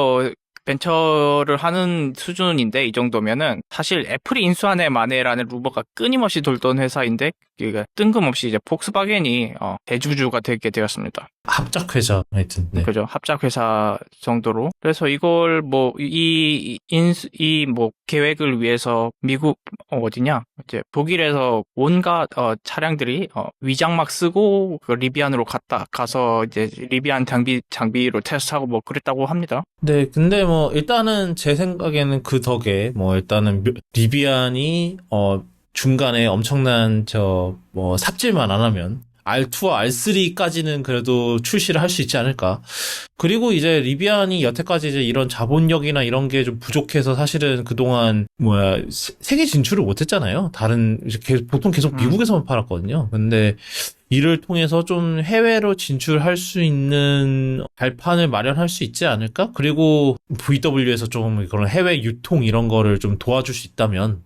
벤처를 하는 수준인데 이 정도면은 사실 애플이 인수한 애 만에라는 루머가 끊임없이 돌던 회사인데 뜬금없이 이제 폭스바겐이 대주주가 되게 되었습니다. 합작회사 하여튼. 네. 그죠. 합작회사 정도로. 그래서 이걸 계획을 위해서 미국 어디냐? 이제 독일에서 온갖 차량들이 위장막 쓰고 리비안으로 가서 이제 리비안 장비로 테스트하고 뭐 그랬다고 합니다. 네, 근데 일단은 제 생각에는 그 덕에 일단은 리비안이 중간에 엄청난 삽질만 안 하면 R2와 R3까지는 그래도 출시를 할 수 있지 않을까. 그리고 이제 리비안이 여태까지 이제 이런 자본력이나 이런 게 좀 부족해서 사실은 그동안 세계 진출을 못 했잖아요. 보통 계속 미국에서만 팔았거든요. 근데 이를 통해서 좀 해외로 진출할 수 있는 발판을 마련할 수 있지 않을까? 그리고 VW에서 좀 그런 해외 유통 이런 거를 좀 도와줄 수 있다면,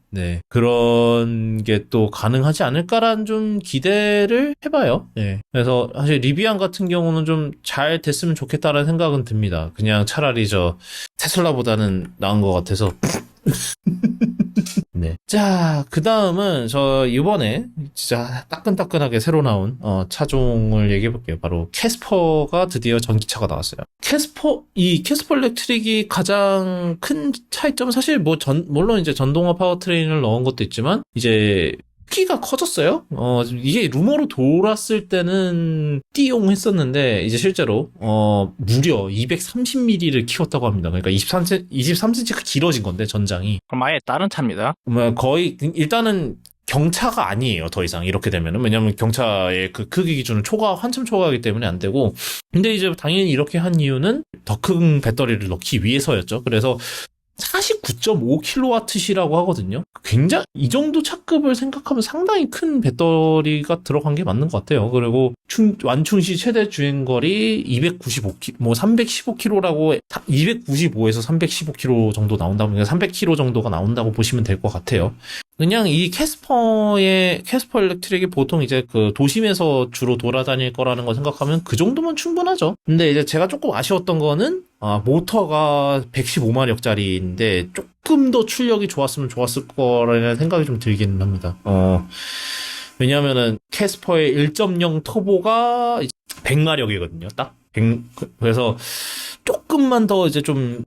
그런 게 또 가능하지 않을까라는 좀 기대를 해봐요. 네. 그래서 사실 리비안 같은 경우는 좀 잘 됐으면 좋겠다라는 생각은 듭니다. 그냥 차라리 테슬라보다는 나은 것 같아서. 네. 자, 그 다음은 이번에 진짜 따끈따끈하게 새로 나온 차종을 얘기해 볼게요. 바로 캐스퍼가 드디어 전기차가 나왔어요. 캐스퍼 일렉트릭이 가장 큰 차이점은 사실 물론 이제 전동화 파워트레인을 넣은 것도 있지만 이제 크기가 커졌어요. 이게 루머로 돌았을 때는 띠용 했었는데, 이제 실제로, 무려 230mm를 키웠다고 합니다. 그러니까 23cm가 길어진 건데, 전장이. 그럼 아예 다른 차입니다. 거의, 일단은, 경차가 아니에요, 더 이상. 이렇게 되면은. 왜냐면 경차의 그 크기 기준은 한참 초과하기 때문에 안 되고. 근데 이제 당연히 이렇게 한 이유는 더 큰 배터리를 넣기 위해서였죠. 그래서 49.5kWh라고 하거든요. 굉장히 이 정도 차급을 생각하면 상당히 큰 배터리가 들어간 게 맞는 것 같아요. 그리고 완충 시 최대 주행거리 315km라고 295에서 315km 정도 나온다고 300km 정도가 나온다고 보시면 될 것 같아요. 그냥 이 캐스퍼 일렉트릭이 보통 이제 그 도심에서 주로 돌아다닐 거라는 거 생각하면 그 정도면 충분하죠. 근데 이제 제가 조금 아쉬웠던 거는 모터가 115마력짜리인데 조금 더 출력이 좋았으면 좋았을 거라는 생각이 좀 들기는 합니다. 왜냐면은 캐스퍼의 1.0 터보가 100마력이거든요. 딱. 그래서 조금만 더 이제 좀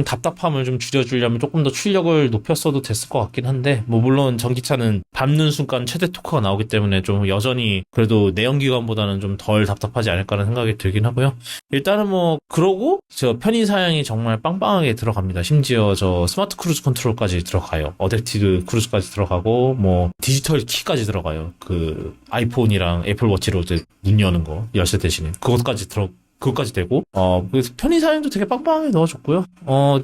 답답함을 좀 줄여주려면 조금 더 출력을 높였어도 됐을 것 같긴 한데, 물론 전기차는 밟는 순간 최대 토크가 나오기 때문에 좀 여전히 그래도 내연기관보다는 좀 덜 답답하지 않을까라는 생각이 들긴 하고요. 일단은 그러고, 편의 사양이 정말 빵빵하게 들어갑니다. 심지어 스마트 크루즈 컨트롤까지 들어가요. 어댑티브 크루즈까지 들어가고, 디지털 키까지 들어가요. 그 아이폰이랑 애플워치로 이제 문 여는 거, 열쇠 대신에. 그것까지 그것까지 되고, 그래서 편의 사양도 되게 빵빵하게 넣어줬고요.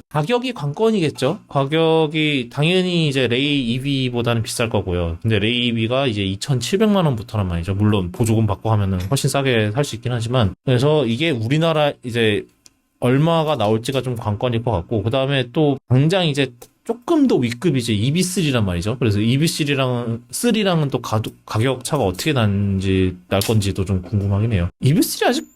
가격이 관건이겠죠. 가격이 당연히 이제 레이 EV보다는 비쌀 거고요. 근데 레이 EV가 이제 2,700만 원부터란 말이죠. 물론 보조금 받고 하면은 훨씬 싸게 살 수 있긴 하지만, 그래서 이게 우리나라 이제 얼마가 나올지가 좀 관건일 것 같고, 그 다음에 또 당장 이제 조금 더 윗급이 이제 EV3란 말이죠. 그래서 EV3랑은 또 가격 차가 어떻게 날 건지도 좀 궁금하긴 해요. EV3 아직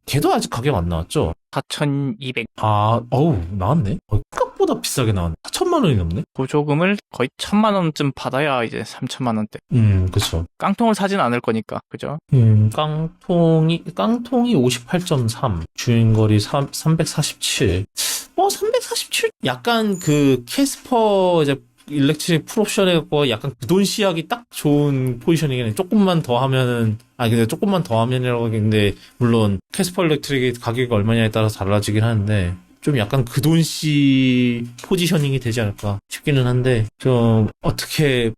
걔도 아직 가격 안 나왔죠? 4,200 나왔네? 생각보다 비싸게 나왔네. 4천만 원이 넘네? 보조금을 거의 1,000만 원쯤 받아야 이제 3천만 원대. 그쵸. 깡통을 사진 않을 거니까, 그죠? 깡통이 58.3, 주행거리 347. 347? 약간 그 캐스퍼 이제 일렉트릭 풀옵션 해갖고 약간 그 돈 시약이 딱 좋은 포지션이긴 해. 조금만 더 하면은, 근데 조금만 더 하면이라고 하겠는데, 물론 캐스퍼 일렉트릭의 가격이 얼마냐에 따라서 달라지긴 하는데, 좀 약간 그 돈 씨 포지셔닝이 되지 않을까 싶기는 한데, 어떻게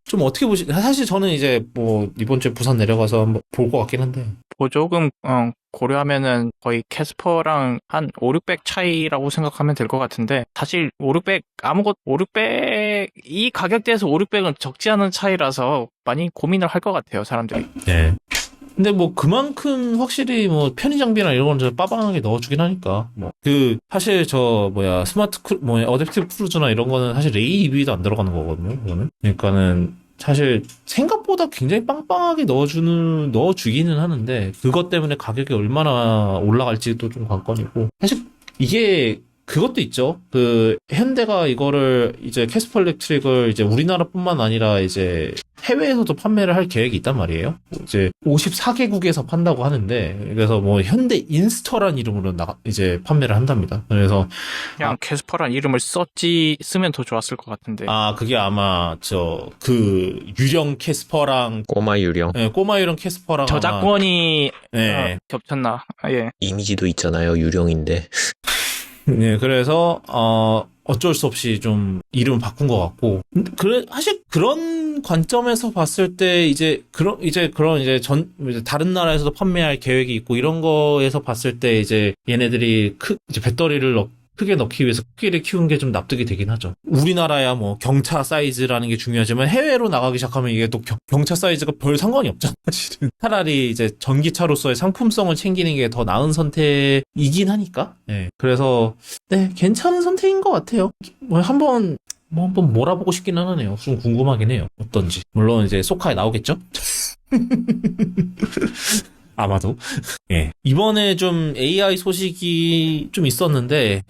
사실 저는 이제 뭐, 이번 주에 부산 내려가서 한번 볼 것 같긴 한데. 보조금, 고려하면은 거의 캐스퍼랑 한 5,600 차이라고 생각하면 될 것 같은데, 사실 5,600, 이 가격대에서 5,600은 적지 않은 차이라서 많이 고민을 할 것 같아요, 사람들이. 네. 근데 뭐 그만큼 확실히 뭐 편의 장비나 이런 건 좀 빠방하게 넣어주긴 하니까 사실 어댑티브 크루즈나 이런 거는 사실 레이 EV도 안 들어가는 거거든요. 그거는 그러니까는 사실 생각보다 굉장히 빵빵하게 넣어주기는 하는데 그것 때문에 가격이 얼마나 올라갈지도 좀 관건이고 사실 이게 그것도 있죠. 현대가 이거를 이제 캐스퍼 일렉트릭을 이제 우리나라뿐만 아니라 이제 해외에서도 판매를 할 계획이 있단 말이에요. 이제 54개국에서 판다고 하는데 그래서 뭐 현대 인스터란 이름으로 이제 판매를 한답니다. 그래서 그냥 캐스퍼란 이름을 쓰면 더 좋았을 것 같은데. 그게 아마 유령 캐스퍼랑 꼬마 유령. 네, 꼬마 유령 캐스퍼랑 저작권이 네. 겹쳤나? 예. 이미지도 있잖아요. 유령인데. 네, 그래서 어쩔 수 없이 좀 이름을 바꾼 것 같고, 사실 그런 관점에서 봤을 때 이제 다른 나라에서도 판매할 계획이 있고 이런 거에서 봤을 때 이제 얘네들이 이제 배터리를 크게 넣기 위해서 크기를 키운 게 좀 납득이 되긴 하죠. 우리나라야 뭐 경차 사이즈라는 게 중요하지만 해외로 나가기 시작하면 이게 또 경차 사이즈가 별 상관이 없잖아, 사실은. 차라리 이제 전기차로서의 상품성을 챙기는 게 더 나은 선택이긴 하니까. 네. 그래서 괜찮은 선택인 것 같아요. 한번 몰아보고 싶기는 하네요. 좀 궁금하긴 해요. 어떤지. 물론 이제 소카에 나오겠죠? 아마도. 예. 이번에 좀 AI 소식이 좀 있었는데,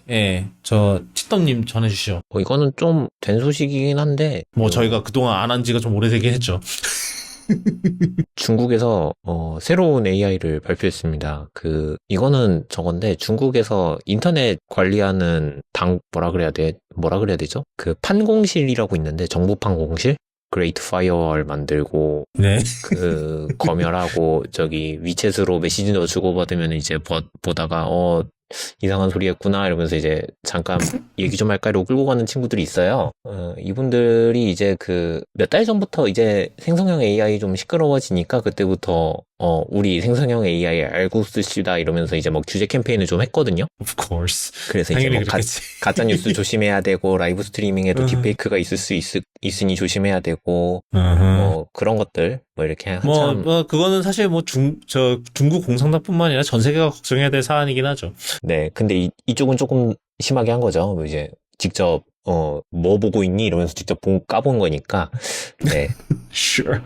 치떡님 전해주시죠. 이거는 좀 된 소식이긴 한데. 저희가 그동안 안 한 지가 좀 오래되긴 했죠. 중국에서 새로운 AI를 발표했습니다. 이거는 저건데 중국에서 인터넷 관리하는 뭐라 그래야 되죠? 판공실이라고 있는데 정부 판공실? 그레이트 파이어월 만들고 네. 검열하고 위챗으로 메시지도 주고받으면 이제 보다가 이상한 소리 했구나 이러면서 이제 잠깐 얘기 좀 할까 이러고 끌고 가는 친구들이 있어요. 이분들이 이제 몇 달 전부터 이제 생성형 AI 좀 시끄러워지니까 그때부터 우리 생성형 AI 알고 쓰시다 이러면서 이제 규제 캠페인을 좀 했거든요. Of course. 그래서 이제 가짜 뉴스 조심해야 되고 라이브 스트리밍에도 딥페이크가 있을 수 있으니 조심해야 되고 그런 것들 이렇게 한참 그거는 사실 중국 공산당뿐만 아니라 전 세계가 걱정해야 될 사안이긴 하죠. 네, 근데 이쪽은 조금 심하게 한 거죠. 이제 직접 뭐 보고 있니? 이러면서 직접 까본 거니까. 네. Sure.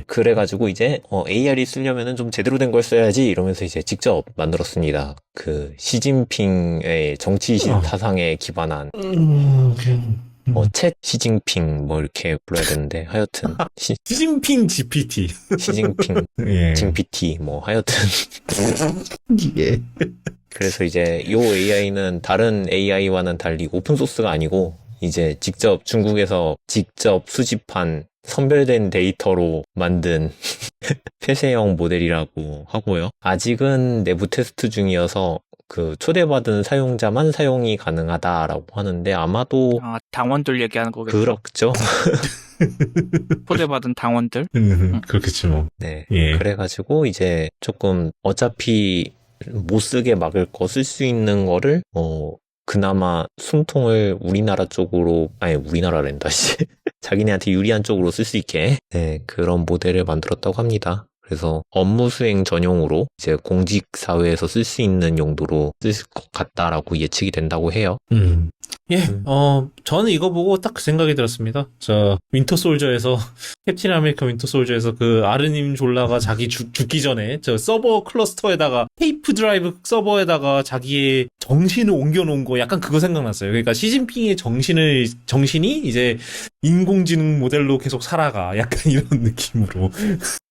그래가지고 이제, AR이 쓰려면은 좀 제대로 된 걸 써야지 이러면서 이제 직접 만들었습니다. 시진핑의 정치 사상에 기반한, 챗 시진핑, 이렇게 불러야 되는데, 하여튼. 시진핑 GPT. 시진핑, 예. GPT, 하여튼. 예. 그래서 이제 요 AI는 다른 AI와는 달리 오픈소스가 아니고 이제 중국에서 직접 수집한 선별된 데이터로 만든 폐쇄형 모델이라고 하고요. 아직은 내부 테스트 중이어서 초대받은 사용자만 사용이 가능하다라고 하는데 아마도 당원들 얘기하는 거겠죠. 그렇죠. 초대받은 당원들. 그렇겠지 뭐. 네. 예. 그래가지고 이제 조금 어차피 못 쓰게 막을 거 쓸 수 있는 거를 그나마 숨통을 우리나라 쪽으로 아니 우리나라랜다 씨 자기네한테 유리한 쪽으로 쓸 수 있게 네, 그런 모델을 만들었다고 합니다. 그래서 업무 수행 전용으로 이제 공직 사회에서 쓸 수 있는 용도로 쓸 것 같다라고 예측이 된다고 해요. 예, 저는 이거 보고 딱 그 생각이 들었습니다. 윈터 솔저에서, 캡틴 아메리카 윈터 솔저에서 그 아르님 졸라가 자기 죽기 전에 서버 클러스터에다가, 테이프 드라이브 서버에다가 자기의 정신을 옮겨놓은 거 약간 그거 생각났어요. 그러니까 시진핑의 정신이 이제 인공지능 모델로 계속 살아가. 약간 이런 느낌으로.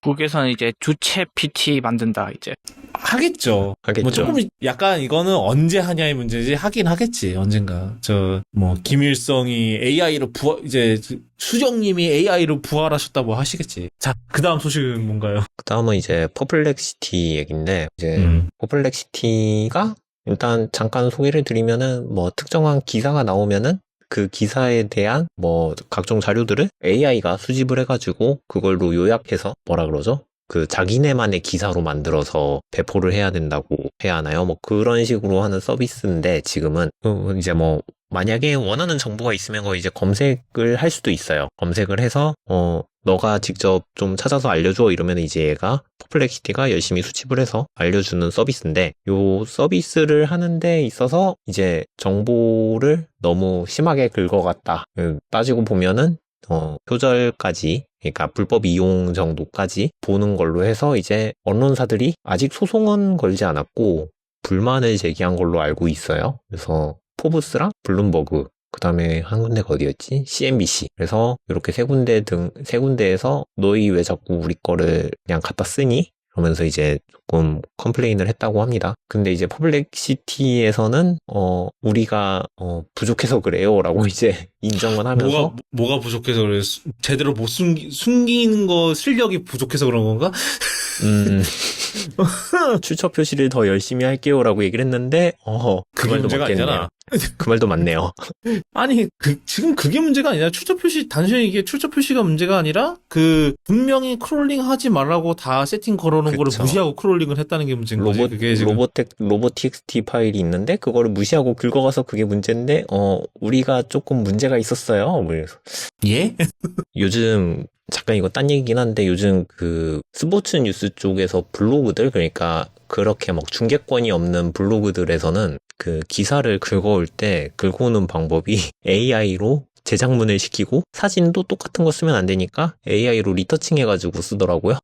북에서는 이제 주체 PT 만든다, 이제. 하겠죠. 뭐 조금 약간 이거는 언제 하냐의 문제지 하긴 하겠지 언젠가. 김일성이 AI로 이제 수정님이 AI로 부활하셨다 뭐 하시겠지. 자, 그 다음 소식은 뭔가요? 그 다음은 이제 퍼플렉시티 얘기인데 이제 퍼플렉시티가 일단 잠깐 소개를 드리면은 뭐 특정한 기사가 나오면은 그 기사에 대한 뭐 각종 자료들을 AI가 수집을 해가지고 그걸로 요약해서 뭐라 그러죠? 그 자기네만의 기사로 만들어서 배포를 해야 된다고 해야 하나요? 뭐 그런 식으로 하는 서비스인데 지금은 이제 뭐 만약에 원하는 정보가 있으면 거 이제 검색을 할 수도 있어요. 검색을 해서 너가 직접 좀 찾아서 알려줘 이러면 이제 얘가 퍼플렉시티가 열심히 수집을 해서 알려주는 서비스인데 요 서비스를 하는 데 있어서 이제 정보를 너무 심하게 긁어갔다. 따지고 보면은 표절까지 그러니까 불법 이용 정도까지 보는 걸로 해서 이제 언론사들이 아직 소송은 걸지 않았고 불만을 제기한 걸로 알고 있어요. 그래서 포브스랑 블룸버그 그 다음에 한 군데가 어디였지? CNBC. 그래서 이렇게 세 군데에서 너희 왜 자꾸 우리 거를 그냥 갖다 쓰니? 그러면서 이제 조금 컴플레인을 했다고 합니다. 근데 이제 퍼블릭시티에서는 우리가 부족해서 그래요 라고 이제 인정을 하면서 뭐가 부족해서 그래? 제대로 못 숨기는 거 실력이 부족해서 그런 건가? 출처 표시를 더 열심히 할게요 라고 얘기를 했는데 그 말도 문제가 맞겠네요. 아니잖아. 그 말도 맞네요. 아니, 지금 그게 문제가 아니라 단순히 이게 출처 표시가 문제가 아니라, 분명히 크롤링 하지 말라고 다 세팅 걸어놓은 거를 그쵸. 무시하고 크롤링을 했다는 게 문제인 거지. 그게 지금. 로봇TXT 파일이 있는데, 그거를 무시하고 긁어가서 그게 문제인데, 우리가 조금 문제가 있었어요. 뭐 이래서. 예? 요즘, 잠깐 이거 딴 얘기긴 한데, 요즘 스포츠 뉴스 쪽에서 블로그들, 그러니까, 그렇게 막 중계권이 없는 블로그들에서는 그 기사를 긁어올 때 긁어오는 방법이 AI로 제작문을 시키고 사진도 똑같은 거 쓰면 안 되니까 AI로 리터칭 해가지고 쓰더라고요.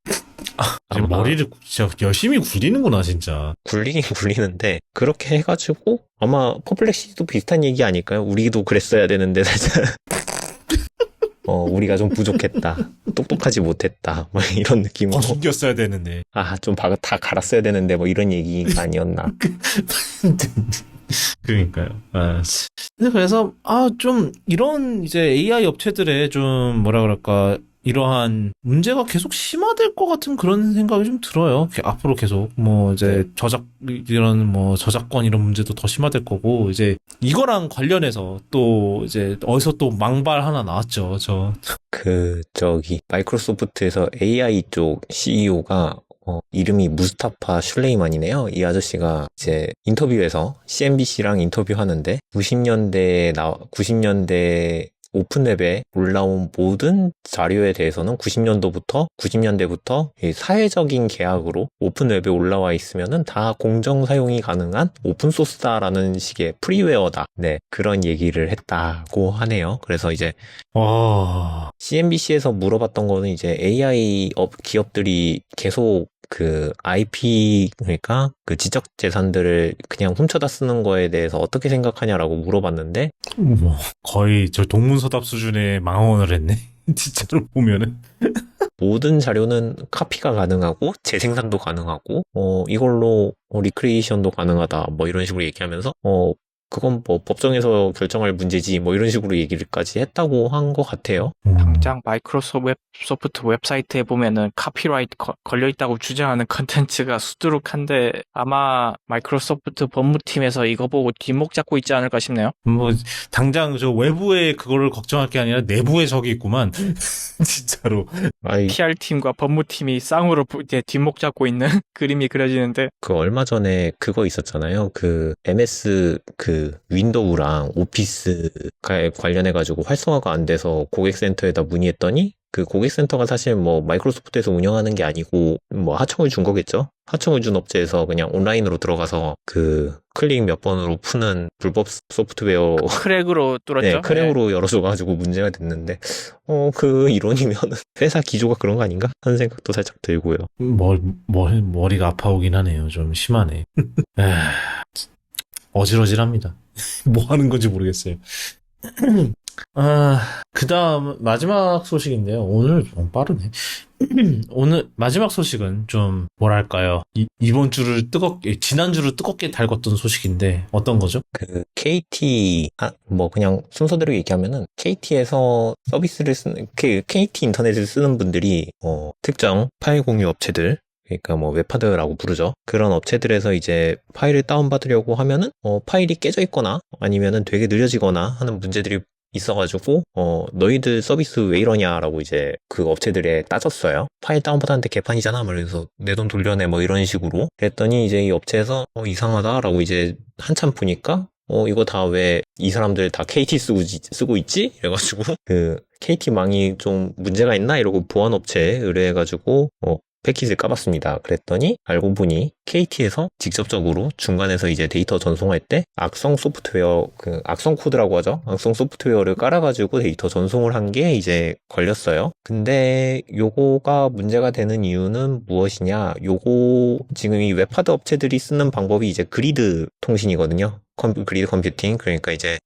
머리를 진짜 열심히 굴리는구나, 진짜. 굴리긴 굴리는데 그렇게 해가지고 아마 퍼플렉시티도 비슷한 얘기 아닐까요? 우리도 그랬어야 되는데 살짝 우리가 좀 부족했다. 똑똑하지 못했다. 뭐 이런 느낌으로. 숨겼어야 되는데. 좀 다 갈았어야 되는데 뭐 이런 얘기가 아니었나. 그러니까요. 그래서 좀 이런 이제 AI 업체들의 좀 뭐라 그럴까 이러한 문제가 계속 심화될 것 같은 그런 생각이 좀 들어요. 앞으로 계속 이제 이런 저작권 이런 문제도 더 심화될 거고 이제 이거랑 관련해서 또 이제 어디서 또 망발 하나 나왔죠. 마이크로소프트에서 AI 쪽 CEO가 이름이 무스타파 슐레이만이네요. 이 아저씨가 이제 인터뷰에서 CNBC랑 인터뷰하는데 90년대 오픈웹에 올라온 모든 자료에 대해서는 90년대부터 사회적인 계약으로 오픈웹에 올라와 있으면은 다 공정 사용이 가능한 오픈소스다라는 식의 프리웨어다. 네, 그런 얘기를 했다고 하네요. 그래서 이제 CNBC에서 물어봤던 거는 이제 AI 기업들이 계속 IP, 그러니까 지적 재산들을 그냥 훔쳐다 쓰는 거에 대해서 어떻게 생각하냐라고 물어봤는데, 거의 동문서답 수준의 망언을 했네. 진짜로 보면은. 모든 자료는 카피가 가능하고, 재생산도 가능하고, 이걸로 리크리에이션도 가능하다, 뭐 이런 식으로 얘기하면서, 그건 뭐 법정에서 결정할 문제지 뭐 이런 식으로 얘기를까지 했다고 한 것 같아요. 당장 마이크로소프트 웹사이트에 보면은 카피라이트 걸려 있다고 주장하는 컨텐츠가 수두룩한데 아마 마이크로소프트 법무팀에서 이거 보고 뒷목 잡고 있지 않을까 싶네요. 뭐 당장 저 외부에 그거를 걱정할 게 아니라 내부에 적이 있구만. 진짜로. 아이, PR팀과 법무팀이 쌍으로 이제 뒷목 잡고 있는 그림이 그려지는데 그 얼마 전에 그거 있었잖아요. 그 MS 그 윈도우랑 오피스 관련해가지고 활성화가 안 돼서 고객센터에다 문의했더니 그 고객센터가 사실 뭐 마이크로소프트에서 운영하는 게 아니고 뭐 하청을 준 거겠죠. 하청을 준 업체에서 그냥 온라인으로 들어가서 그 클릭 몇 번으로 푸는 불법 소프트웨어 크랙으로 뚫었죠. 네, 크랙으로 열어줘가지고 문제가 됐는데 그 이론이면 회사 기조가 그런 거 아닌가 하는 생각도 살짝 들고요. 머리가 아파오긴 하네요. 좀 심하네. 어질어질합니다. 뭐 하는 건지 모르겠어요. 그 다음, 마지막 소식인데요. 오늘 좀 빠르네. 오늘 마지막 소식은 좀, 뭐랄까요. 이번 주를 지난주를 뜨겁게 달궜던 소식인데, 어떤 거죠? 그 KT 뭐 그냥 순서대로 얘기하면은 KT에서 서비스를 쓰는 KT 인터넷을 쓰는 분들이 특정 파일 공유 업체들 그러니까 뭐 웹하드라고 부르죠. 그런 업체들에서 이제 파일을 다운받으려고 하면은 파일이 깨져 있거나 아니면은 되게 느려지거나 하는 문제들이 있어가지고 너희들 서비스 왜 이러냐라고 이제 그 업체들에 따졌어요. 파일 다운받았는데 개판이잖아. 그래서 내 돈 돌려내 뭐 이런 식으로 그랬더니 이제 이 업체에서 이상하다라고 이제 한참 보니까 이거 다 왜 이 사람들 다 KT 쓰고 있지? 이래가지고 그 KT 망이 좀 문제가 있나? 이러고 보안업체에 의뢰해가지고 패킷을 까봤습니다. 그랬더니 알고 보니 KT에서 직접적으로 중간에서 이제 데이터 전송할 때 악성 소프트웨어, 그 악성 코드라고 하죠. 악성 소프트웨어를 깔아가지고 데이터 전송을 한 게 이제 걸렸어요. 근데 요거가 문제가 되는 이유는 무엇이냐? 요거 지금 이 웹하드 업체들이 쓰는 방법이 이제 그리드 통신이거든요. 그리드 컴퓨팅. 그러니까 이제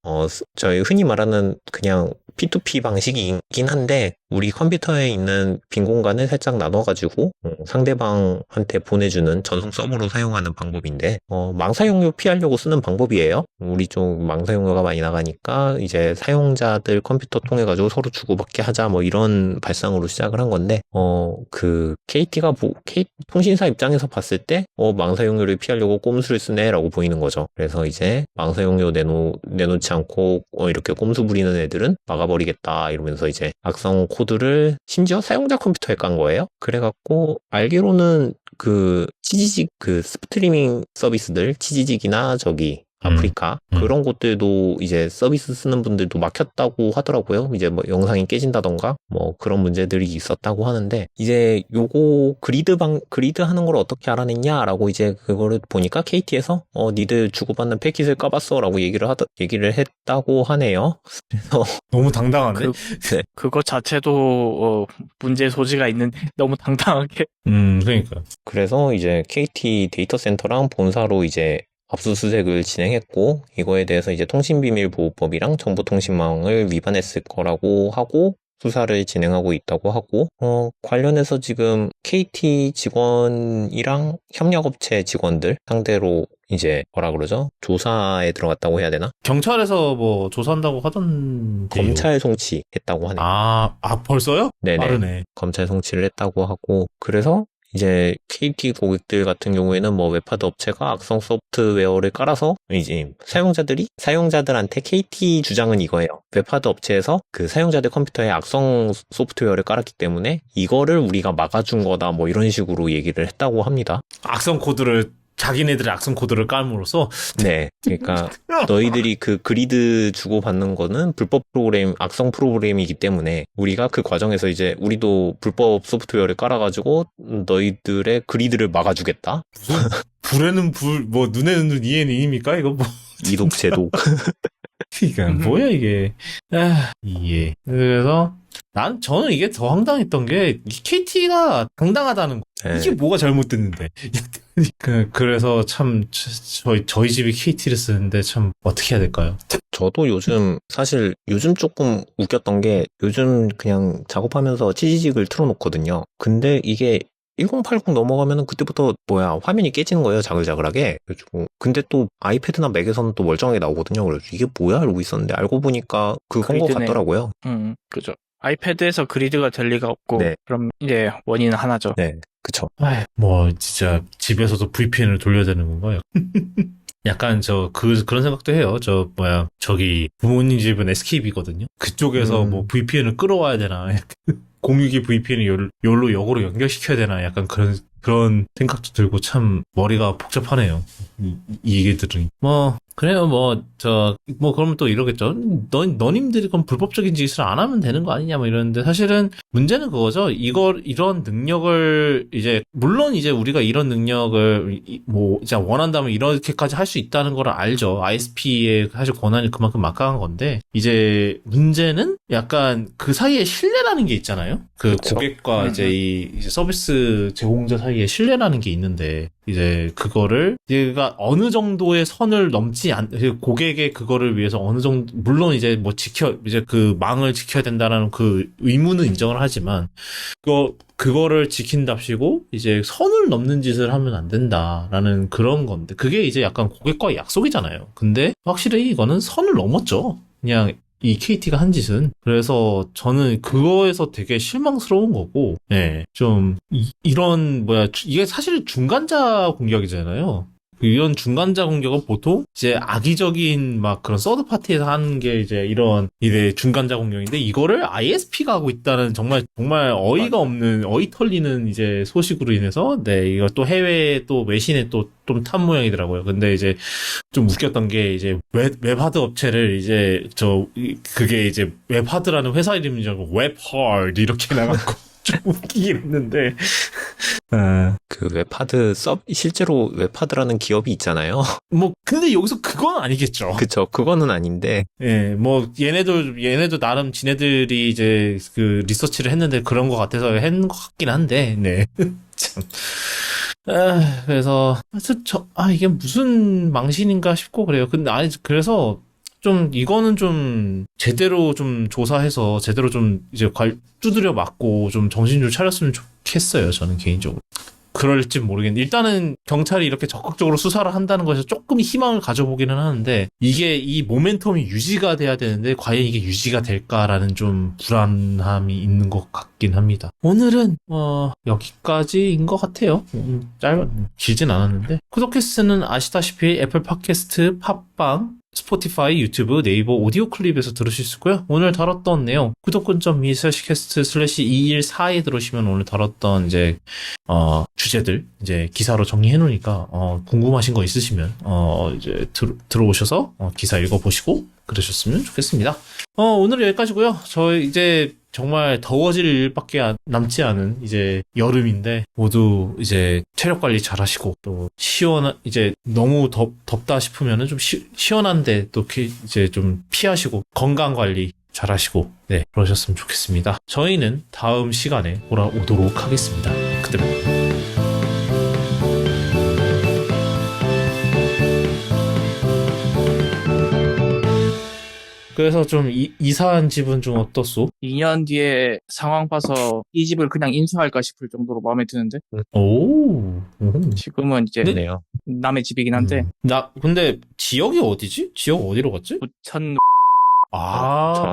저희 흔히 말하는 그냥 P2P 방식이긴 한데 우리 컴퓨터에 있는 빈 공간을 살짝 나눠가지고 상대방한테 보내주는 전송 서버로 사용하는 방법인데 망사용료 피하려고 쓰는 방법이에요. 우리 쪽 망사용료가 많이 나가니까 이제 사용자들 컴퓨터 통해가지고 서로 주고받게 하자 뭐 이런 발상으로 시작을 한 건데 그 KT가 통신사 입장에서 봤을 때 망사용료를 피하려고 꼼수를 쓰네라고 보이는 거죠. 그래서 이제 망사용료 내놓지 않고 이렇게 꼼수 부리는 애들은 막아버리겠다 이러면서 이제 악성 코드를 심지어 사용자 컴퓨터에 깐 거예요. 그래갖고 알기로는 그 치지직 그 스트리밍 서비스들 치지직이나 아프리카 그런 곳들도 이제 서비스 쓰는 분들도 막혔다고 하더라고요. 이제 뭐 영상이 깨진다던가 뭐 그런 문제들이 있었다고 하는데 이제 요거 그리드 하는 걸 어떻게 알아냈냐라고 이제 그거를 보니까 KT에서 니들 주고받는 패킷을 까봤어라고 얘기를 했다고 하네요. 그래서 너무 당당한데? 네. 그거 자체도 문제 소지가 있는데 너무 당당하게. 그러니까. 그래서 이제 KT 데이터 센터랑 본사로 이제 압수수색을 진행했고 이거에 대해서 이제 통신비밀보호법이랑 정보통신망을 위반했을 거라고 하고 수사를 진행하고 있다고 하고 관련해서 지금 KT 직원이랑 협력업체 직원들 상대로 이제 뭐라 그러죠? 조사에 들어갔다고 해야 되나? 경찰에서 뭐 조사한다고 하던데요. 검찰 송치했다고 하네요. 벌써요? 네네. 빠르네. 검찰 송치를 했다고 하고 그래서 이제 KT 고객들 같은 경우에는 뭐 웹하드 업체가 악성 소프트웨어를 깔아서 이제 사용자들한테 KT 주장은 이거예요. 웹하드 업체에서 그 사용자들 컴퓨터에 악성 소프트웨어를 깔았기 때문에 이거를 우리가 막아준 거다 뭐 이런 식으로 얘기를 했다고 합니다. 자기네들의 악성 코드를 깔므로써 네. 그러니까 너희들이 그 그리드 주고받는 거는 불법 프로그램, 악성 프로그램이기 때문에 우리가 그 과정에서 이제 우리도 불법 소프트웨어를 깔아가지고 너희들의 그리드를 막아주겠다. 불에는 불, 뭐 눈에는 눈, 이에는 이입니까? 이거 뭐. 이독제독. 그러니까 뭐야 이게. 이게. 그래서 저는 이게 더 황당했던 게 KT가 당당하다는 거. 네. 이게 뭐가 잘못됐는데. 그래서 참 저희 집이 KT를 쓰는데 참 어떻게 해야 될까요? 저도 사실 요즘 조금 웃겼던 게 요즘 그냥 작업하면서 치지직을 틀어놓거든요. 근데 이게 1080 넘어가면은 그때부터 화면이 깨지는 거예요, 자글자글하게. 그래가지고 근데 또 아이패드나 맥에서는 또 멀쩡하게 나오거든요. 그래서 이게 뭐야 이러고 있었는데 알고 보니까 그건 것 그리드네. 같더라고요. 그죠. 아이패드에서 그리드가 될 리가 없고, 네. 그럼 이제 원인은 하나죠. 네, 그쵸. 뭐 진짜 집에서도 VPN을 돌려야 되는 건가요? 약간 그런 생각도 해요. 저기 부모님 집은 SKB거든요. 그쪽에서 뭐 VPN을 끌어와야 되나. 공유기 VPN을 열로 역으로 연결시켜야 되나. 약간 그런 생각도 들고 참 머리가 복잡하네요. 이 얘기들은. 그래요, 그러면 또 이러겠죠. 너님들이 그럼 불법적인 짓을 안 하면 되는 거 아니냐, 이러는데, 사실은 문제는 그거죠. 이런 능력을, 물론 우리가 이런 능력을, 이제 원한다면 이렇게까지 할 수 있다는 걸 알죠. ISP의 사실 권한이 그만큼 막강한 건데, 문제는 약간 그 사이에 신뢰라는 게 있잖아요. 그쵸. 고객과 이 서비스 제공자 사이에 신뢰라는 게 있는데, 그거를, 얘가 어느 정도의 선을 넘지 고객의 그거를 위해서 어느 정도, 물론 그 망을 지켜야 된다는 그 의무는 인정을 하지만, 그거를 지킨답시고, 선을 넘는 짓을 하면 안 된다라는 그런 건데, 그게 약간 고객과의 약속이잖아요. 근데, 확실히 이거는 선을 넘었죠. 그냥, 이 KT가 한 짓은. 그래서 저는 그거에서 되게 실망스러운 거고, 이게 사실 중간자 공격이잖아요. 이런 중간자 공격은 보통 악의적인 그런 서드 파티에서 하는 게 이런 중간자 공격인데, 이거를 ISP가 하고 있다는 정말 어이가 없는, 어이 털리는 소식으로 인해서, 이거 또 해외 또 외신에 또 좀 탄 모양이더라고요. 근데 좀 웃겼던 게 웹하드 업체를 그게 웹하드라는 회사 이름인 줄 알고 웹하드 이렇게 나갔고 좀 웃기긴 했는데. 그 웹하드 실제로 웹하드라는 기업이 있잖아요. 근데 여기서 그건 아니겠죠. 그쵸. 그거는 아닌데. 얘네도 나름 지네들이 그 리서치를 했는데 그런 것 같아서 한 것 같긴 한데, 참. 그래서, 이게 무슨 망신인가 싶고 그래요. 근데, 그래서, 이거는 제대로 조사해서, 제대로 두드려 맞고, 정신 좀 차렸으면 좋겠어요, 저는 개인적으로. 그럴지 모르겠는데, 일단은 경찰이 이렇게 적극적으로 수사를 한다는 것에서 조금 희망을 가져보기는 하는데, 이 모멘텀이 유지가 돼야 되는데, 과연 이게 유지가 될까라는 좀 불안함이 있는 것 같긴 합니다. 오늘은, 여기까지인 것 같아요. 길진 않았는데. 쿠도캐스트는 아시다시피 애플 팟캐스트, 팟빵, 스포티파이, 유튜브, 네이버 오디오 클립에서 들으실 수 있고요. 오늘 다뤘던 내용 구독.me/cast/214에 들어오시면 오늘 다뤘던 주제들 기사로 정리해 놓으니까 궁금하신 거 있으시면 들어오셔서 기사 읽어보시고 그러셨으면 좋겠습니다. 오늘 여기까지고요. 저희 정말 더워질 일밖에 남지 않은 여름인데 모두 체력 관리 잘 하시고 또 너무 덥다 싶으면은 좀 시원한데 또 좀 피하시고 건강 관리 잘 하시고 그러셨으면 좋겠습니다. 저희는 다음 시간에 돌아오도록 하겠습니다. 그때만. 그래서 좀 이사한 집은 좀 어떻소? 2년 뒤에 상황 봐서 이 집을 그냥 인수할까 싶을 정도로 마음에 드는데, 오. 지금은 네요. 남의 집이긴 한데, 근데 지역이 어디지? 지역 어디로 갔지? 부천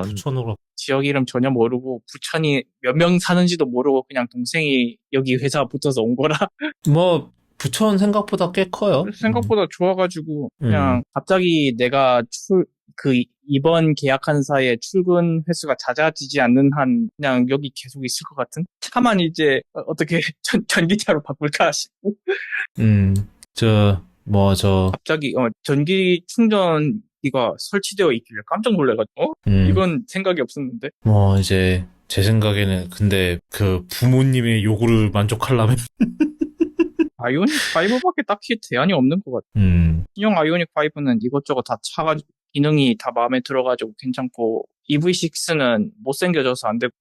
부천으로. 지역 이름 전혀 모르고, 부천이 몇 명 사는지도 모르고 그냥 동생이 여기 회사 붙어서 온 거라. 부천 생각보다 꽤 커요. 생각보다 좋아가지고 그냥 갑자기 내가 이번 계약한 사이에 출근 횟수가 잦아지지 않는 한 그냥 여기 계속 있을 것 같은? 차만 어떻게 전기차로 바꿀까 싶고. 갑자기 전기 충전기가 설치되어 있길래 깜짝 놀래가지고 이건 생각이 없었는데. 제 생각에는 근데 그 부모님의 요구를 만족하려면 아이오닉 5밖에 딱히 대안이 없는 것 같아. 신형 아이오닉 5는 이것저것 다 차가지고 기능이 다 마음에 들어가지고 괜찮고, EV6는 못생겨져서 안 되고.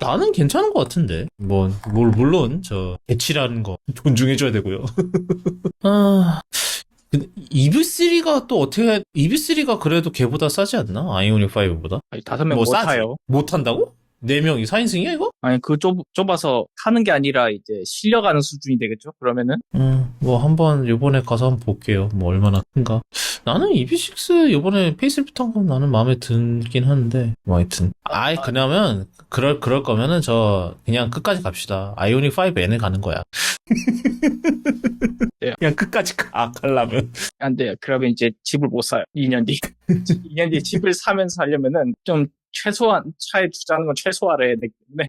나는 괜찮은 것 같은데. 물론 배치라는 거 존중해줘야 되고요. EV3가 또 EV3가 그래도 걔보다 싸지 않나? 아이오닉 5보다? 아니, 5명 못 타요. 못 탄다고? 4명이 4인승이야, 이거? 아니, 좁아서 타는 게 아니라 이제 실려가는 수준이 되겠죠? 그러면은? 뭐 한번 요번에 가서 한번 볼게요. 뭐 얼마나 큰가. 나는 EV6 요번에 페이스리프트 한 건 나는 마음에 들긴 하는데 뭐 하여튼 그러면 그럴 거면은 저 그냥 끝까지 갑시다. 아이오닉 5N을 가는 거야. 네. 그냥 끝까지 가려면. 안 돼요. 그러면 이제 집을 못 사요. 2년 뒤. 2년 뒤 집을 사면서 하려면은 좀 최소한 차에 투자하는 건 최소화를 해야 되기 때문에.